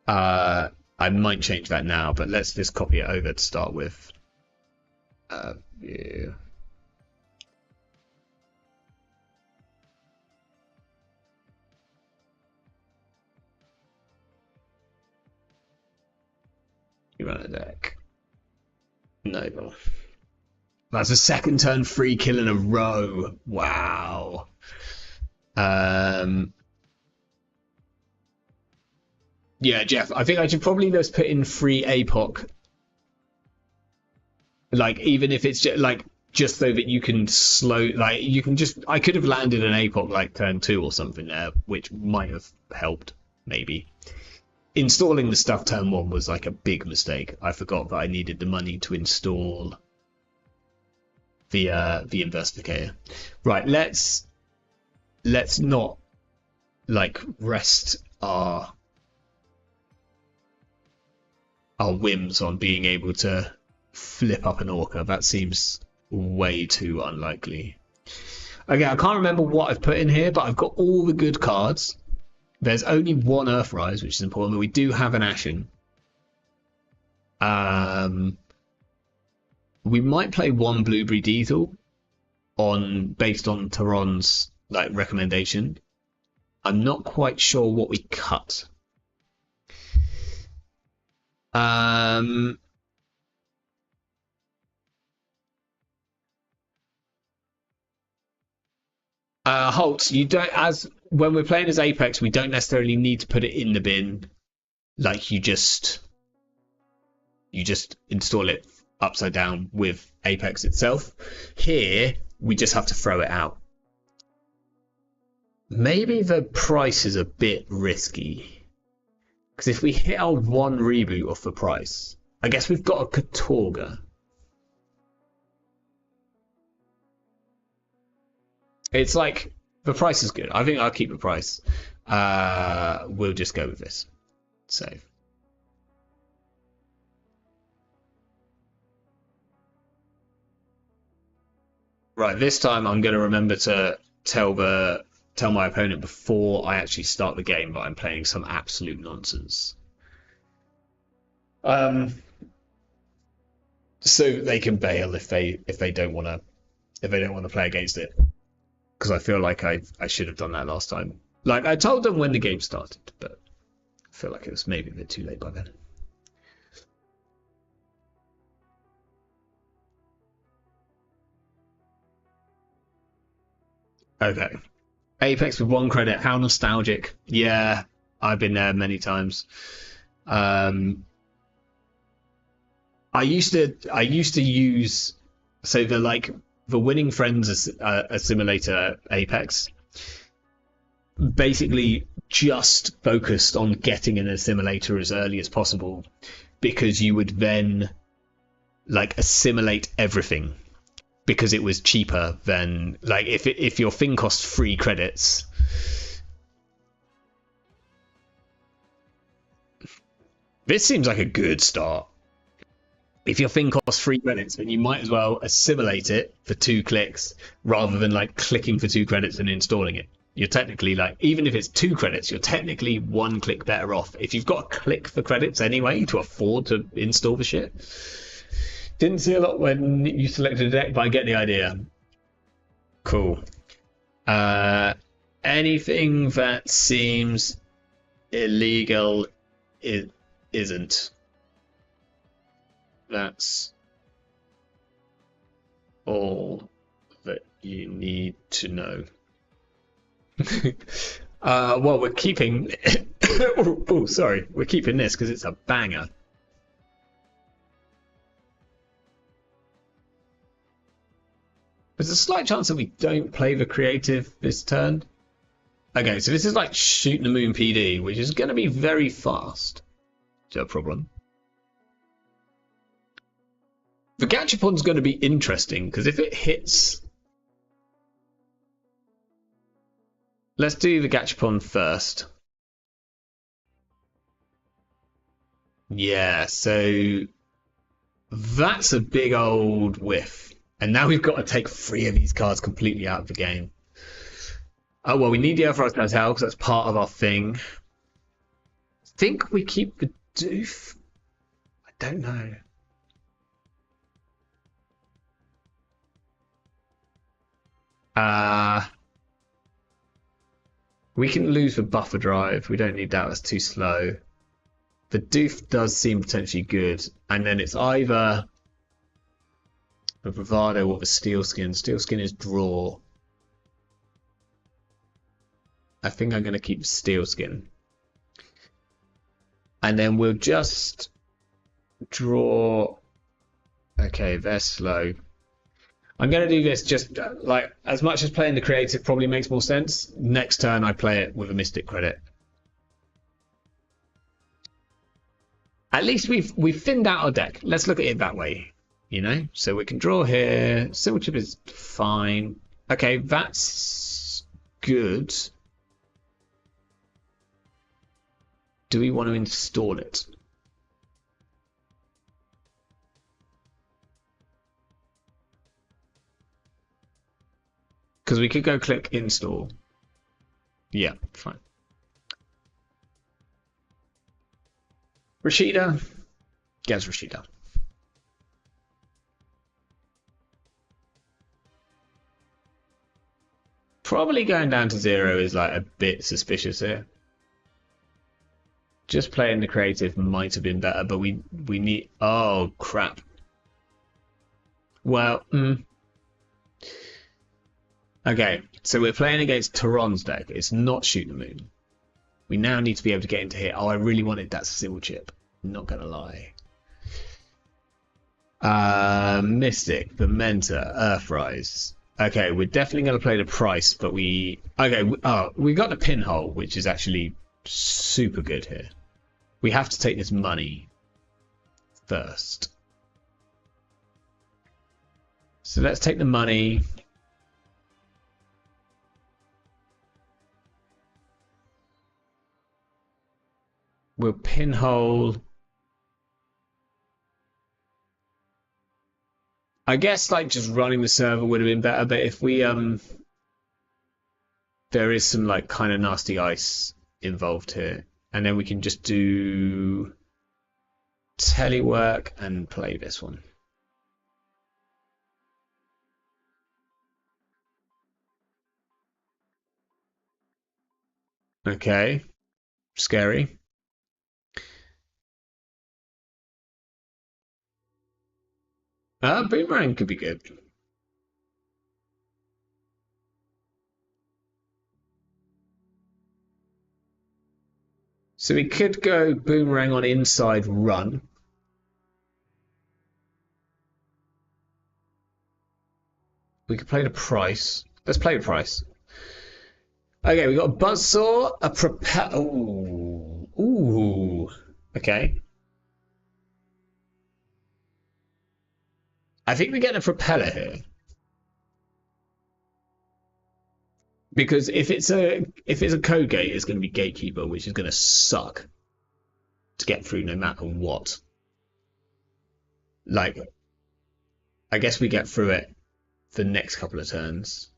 I might change that now, but let's just copy it over to start with. Yeah. You run a deck. Noble. That's a second turn free kill in a row. Wow. Yeah, Jeff, I think I should probably just put in free APOC. Like, even if it's just so that you can slow, like, you can just, I could have landed an APOC like turn two or something there, which might have helped, maybe. Installing the stuff turn one was like a big mistake. I forgot that I needed the money to install the investigator. Right, let's not like rest our whims on being able to flip up an Orca. That seems way too unlikely. Okay, I can't remember what I've put in here, but I've got all the good cards. There's only one Earthrise, which is important, but we do have an Ashen. We might play one Blueberry Diesel based on Taron's like recommendation. I'm not quite sure what we cut. Holt, you don't, as when we're playing as Apex, we don't necessarily need to put it in the bin. Like you just install it upside down with Apex itself. Here, we just have to throw it out. Maybe the price is a bit risky. Because if we hit our one reboot off the price, I guess we've got a Katorga. It's like, the price is good. I think I'll keep the price. We'll just go with this. Save. Right, this time I'm going to remember to tell my opponent before I actually start the game that I'm playing some absolute nonsense. So they can bail if they don't want to play against it. Because I feel like I should have done that last time. Like I told them when the game started, but I feel like it was maybe a bit too late by then. Okay. Apex with one credit. How nostalgic. Yeah, I've been there many times. I used to use so the the winning friends assimilator Apex basically just focused on getting an assimilator as early as possible, because you would then like assimilate everything, because it was cheaper than like if your thing costs 3 credits. This seems like a good start. If your thing costs 3 credits, then you might as well assimilate it for 2 clicks rather than like clicking for 2 credits and installing it. You're technically like, even if it's 2 credits, you're technically 1 click better off. If you've got to click for credits anyway to afford to install the shit. Didn't see a lot when you selected a deck, but I get the idea. Cool. Anything that seems illegal isn't. That's all that you need to know. Well, we're keeping. Oh, sorry. We're keeping this because it's a banger. There's a slight chance that we don't play the creative this turn. Okay, so this is like Shooting the Moon PD, which is going to be very fast. No problem. The Gachapon's going to be interesting because if it hits. Let's do the Gachapon first. Yeah, so that's a big old whiff. And now we've got to take 3 of these cards completely out of the game. Oh, well, we need the Authorized Cartel because that's part of our thing. I think we keep the Doof. I don't know. We can lose the buffer drive. We don't need that. That's too slow. The Doof does seem potentially good. And then it's either the Bravado or the Steel Skin. Steel Skin is draw. I think I'm going to keep Steel Skin. And then we'll just draw. Okay, they're slow. I'm going to do this just like as much as playing the creative probably makes more sense. Next turn I play it with a Mystic credit. At least we've thinned out our deck. Let's look at it that way, you know. So we can draw here. Silverchip is fine. Okay, that's good. Do we want to install it? Because we could go click install. Yeah, fine. Rashida. Yes, Rashida. Probably going down to 0 is like a bit suspicious here. Just playing the creative might have been better, but we need. Oh crap. Well, okay, so we're playing against Tehran's deck. It's not Shoot the Moon. We now need to be able to get into here. Oh, I really wanted that Silverchip. Not gonna lie. Mystic, Bementa, Earthrise. Okay, we're definitely gonna play the price, but we got the Pinhole, which is actually super good here. We have to take this money first. So let's take the money. We'll Pinhole. I guess like just running the server would have been better, but if we there is some like kind of nasty ice involved here. And then we can just do telework and play this one. Okay. Scary. Boomerang could be good. So we could go Boomerang on inside run. We could play the price. Let's play the price. Okay, we got a buzzsaw, a propeller. Ooh. Ooh. Okay. I think we get a propeller here. Because if it's a code gate, it's going to be gatekeeper, which is going to suck to get through no matter what. Like, I guess we get through it the next couple of turns.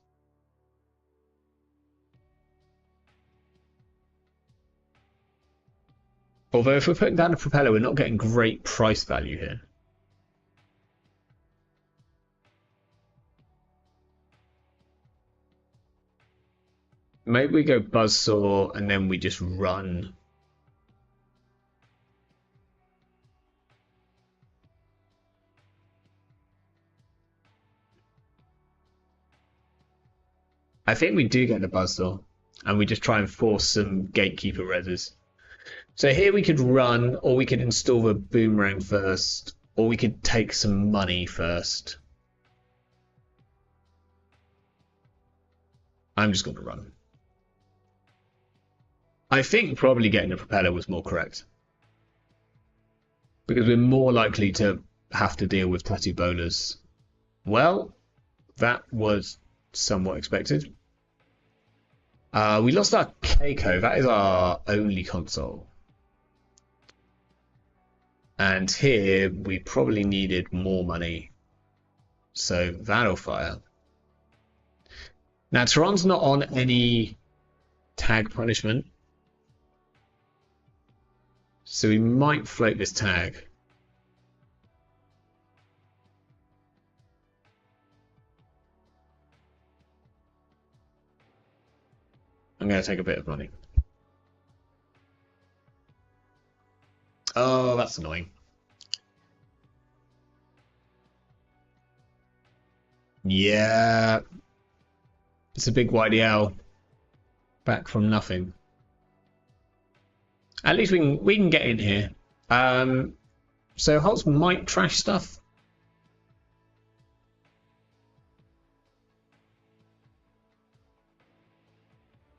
Although if we're putting down a propeller, we're not getting great price value here. Maybe we go buzzsaw and then we just run. I think we do get the buzzsaw and we just try and force some gatekeeper reses. So here we could run, or we could install the boomerang first, or we could take some money first. I'm just going to run. I think probably getting a propeller was more correct. Because we're more likely to have to deal with tattoo bowlers. Well, that was somewhat expected. We lost our Keiko. That is our only console. And here we probably needed more money. So that'll fire. Now Tron's not on any tag punishment. So we might float this tag. I'm going to take a bit of money. Oh, that's annoying. Yeah. It's a big YDL. Back from nothing. At least we can get in here. So Holtz might trash stuff.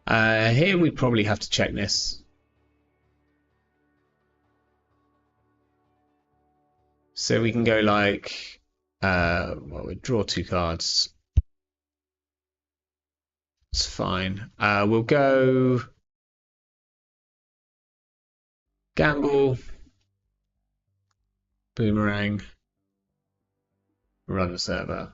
Here we probably have to check this. So we can go like, well, we'll draw 2 cards. It's fine. We'll go gamble, boomerang, run the server.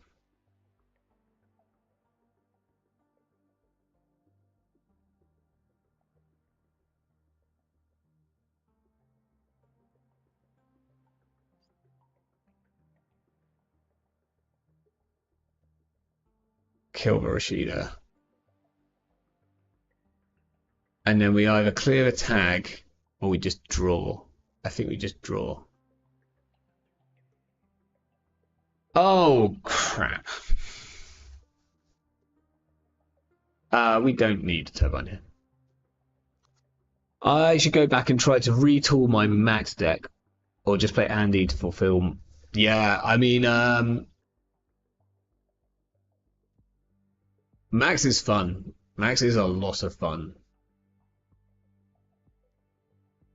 Kill the Rashida. And then we either clear a tag or we just draw. I think we just draw. Oh, crap. We don't need a turbine here. I should go back and try to retool my max deck. Or just play Andy to fulfill. Yeah, I mean, Max is fun. Max is a lot of fun.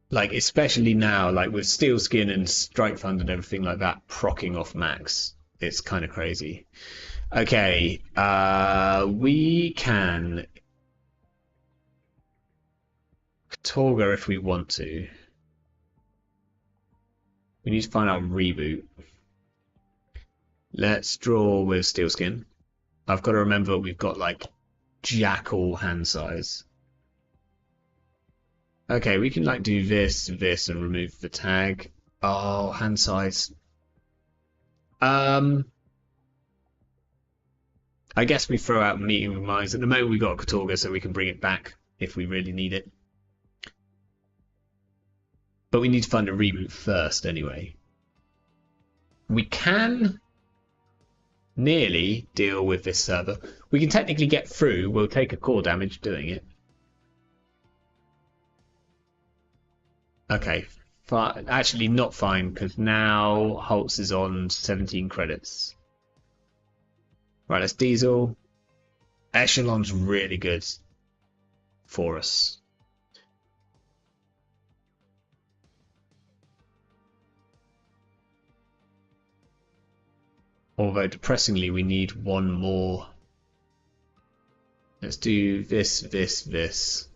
Like, especially now, like with Steel Skin and Strike Fund and everything like that, procking off Max. It's kind of crazy. Okay, we can Torga if we want to. We need to find out reboot. Let's draw with Steel Skin. I've got to remember we've got like Jackal hand size. Okay, we can like do this, and remove the tag. Oh, hand size. I guess we throw out Meeting with Minds. At the moment we got Katorga, so we can bring it back if we really need it. But we need to find a reboot first anyway. We can nearly deal with this server. We can technically get through. We'll take a core damage doing it. Okay, actually not fine, because now Holtz is on 17 credits. Right, that's diesel. Echelon's really good for us. Although depressingly, we need one more. Let's do this.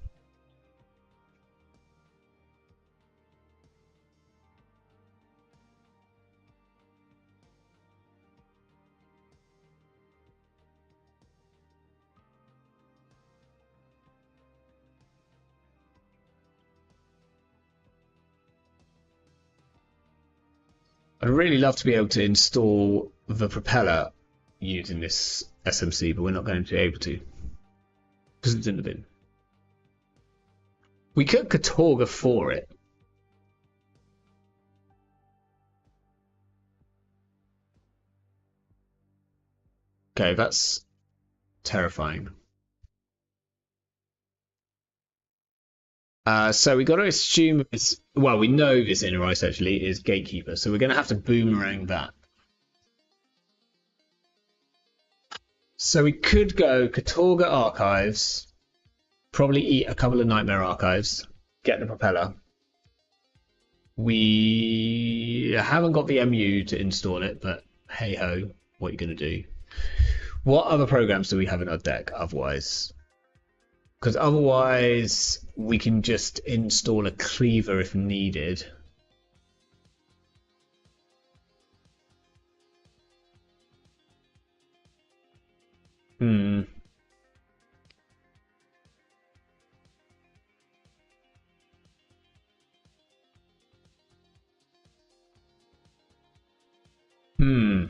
I'd really love to be able to install the propeller using this SMC, but we're not going to be able to because it's in the bin. We could Katorga for it. Okay, that's terrifying. So we got to assume it's, well, we know this inner ice actually is gatekeeper, so we're going to have to boomerang that. So we could go Katorga archives, probably eat a couple of nightmare archives, get the propeller. We haven't got the MU to install it, but hey ho, what are you going to do? What other programs do we have in our deck otherwise? Because otherwise we can just install a cleaver if needed. Hmm. Hmm.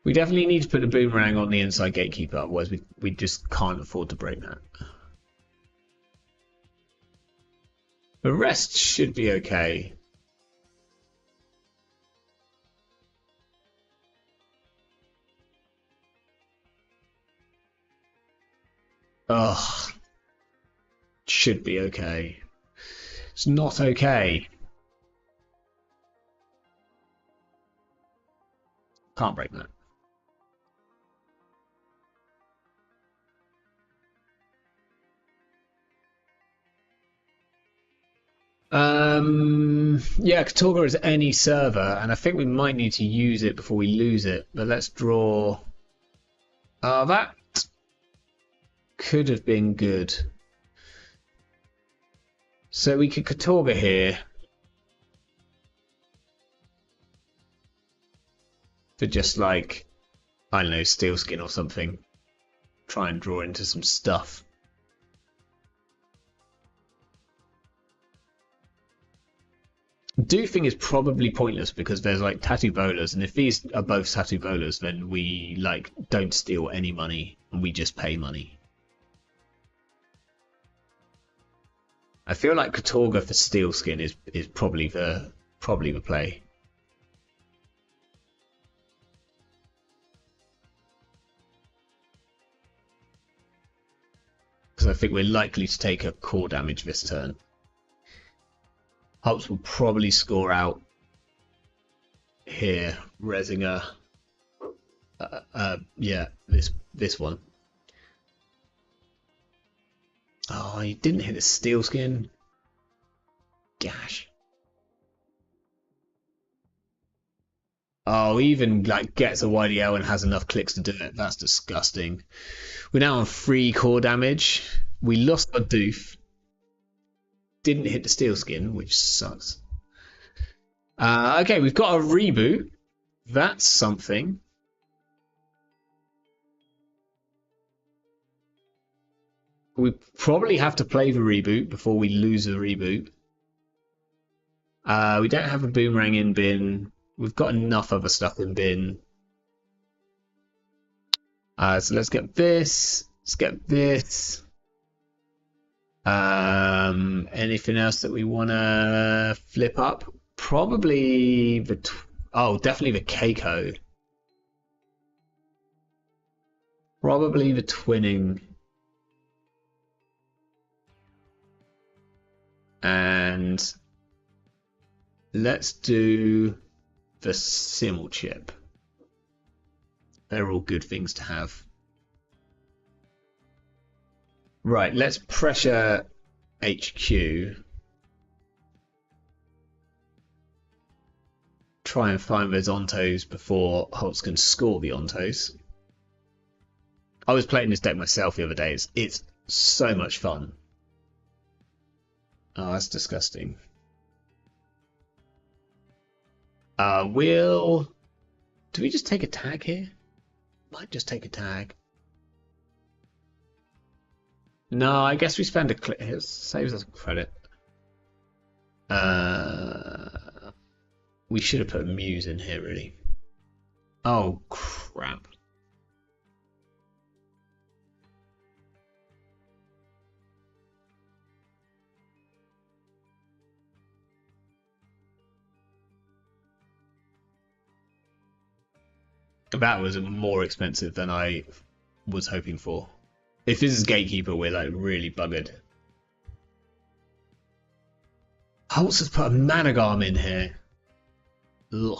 We definitely need to put a boomerang on the inside gatekeeper, otherwise we just can't afford to break that. The rest should be okay. Ugh. Should be okay. It's not okay. Can't break that. Yeah, Katorga is any server, and I think we might need to use it before we lose it. But let's draw. That could have been good. So we could Katorga here for just like, I don't know, steel skin or something. Try and draw into some stuff. Doofing is probably pointless because there's like tattoo bowlers, and if these are both tattoo bowlers, then we like don't steal any money and we just pay money. I feel like Katorga for steel skin is probably the play. Because I think we're likely to take a core damage this turn. Hulks will probably score out here, Resinger. Yeah, this one. Oh, he didn't hit a steel skin. Gosh. Oh, even like gets a YDL and has enough clicks to do it. That's disgusting. We're now on 3 core damage. We lost our doof. Didn't hit the steel skin, which sucks. Okay, we've got a reboot. That's something. We probably have to play the reboot before we lose the reboot. We don't have a boomerang in bin. We've got enough other stuff in bin. So let's get this. Let's get this. Anything else that we want to flip up? Probably the... definitely the Keiko. Probably the twinning. And let's do the Simmel chip. They're all good things to have. Right, let's pressure HQ. Try and find those ontos before Holtz can score the ontos. I was playing this deck myself the other day. It's so much fun. Oh, that's disgusting. Do we just take a tag here? Might just take a tag. No, I guess we spend a click. It saves us credit. We should have put a Muse in here, really. Oh, crap. That was more expensive than I was hoping for. If this is Gatekeeper, we're like really buggered. Holtz has put a Managarm in here. Ugh.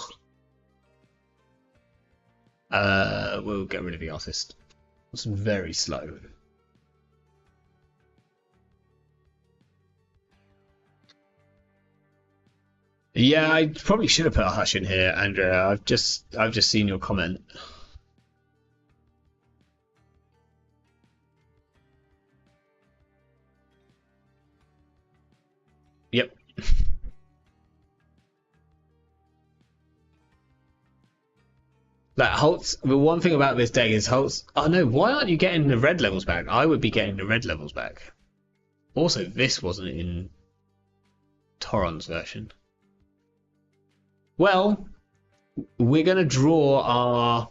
We'll get rid of the artist. It's very slow. Yeah, I probably should have put a Hush in here, Andrea. I've just seen your comment. Yep. Like Holtz, the one thing about this deck is Holtz. Oh no, why aren't you getting the red levels back? I would be getting the red levels back. Also, this wasn't in Toron's version. Well, we're gonna draw.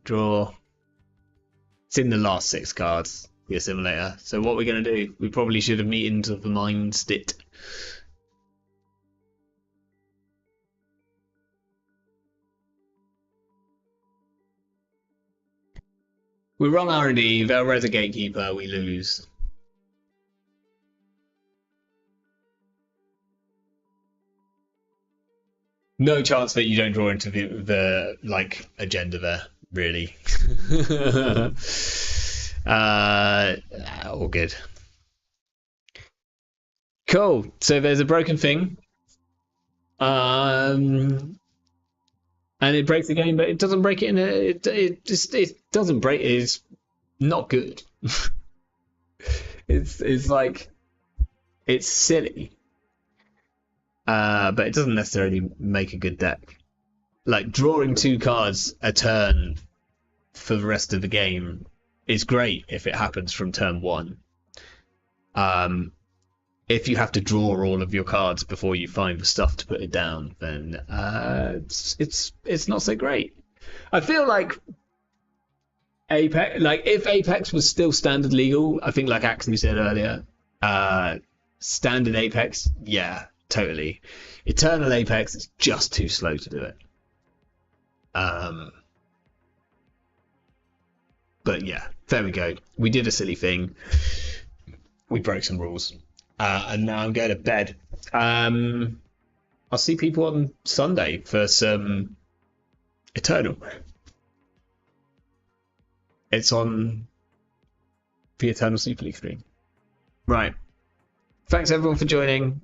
It's in the last 6 cards, the Assimilator. So what we're gonna do? We probably should have Meetings of the Mind Stit. We run R&D, they'll res a Gatekeeper, we lose. No chance that you don't draw into the like agenda there, really. All good. Cool. So there's a broken thing. And it breaks the game, but it doesn't break it in it doesn't break it. It's not good. it's like it's silly. But it doesn't necessarily make a good deck. Like drawing 2 cards a turn for the rest of the game is great if it happens from turn 1. If you have to draw all of your cards before you find the stuff to put it down, then it's not so great. I feel like Apex, like if Apex was still standard legal, I think like Axel said earlier, standard Apex, yeah, totally. Eternal Apex is just too slow to do it. But yeah, there we go. We did a silly thing. We broke some rules. And now I'm going to bed. I'll see people on Sunday for some Eternal. It's on the Eternal Super League stream. Right. Thanks everyone for joining.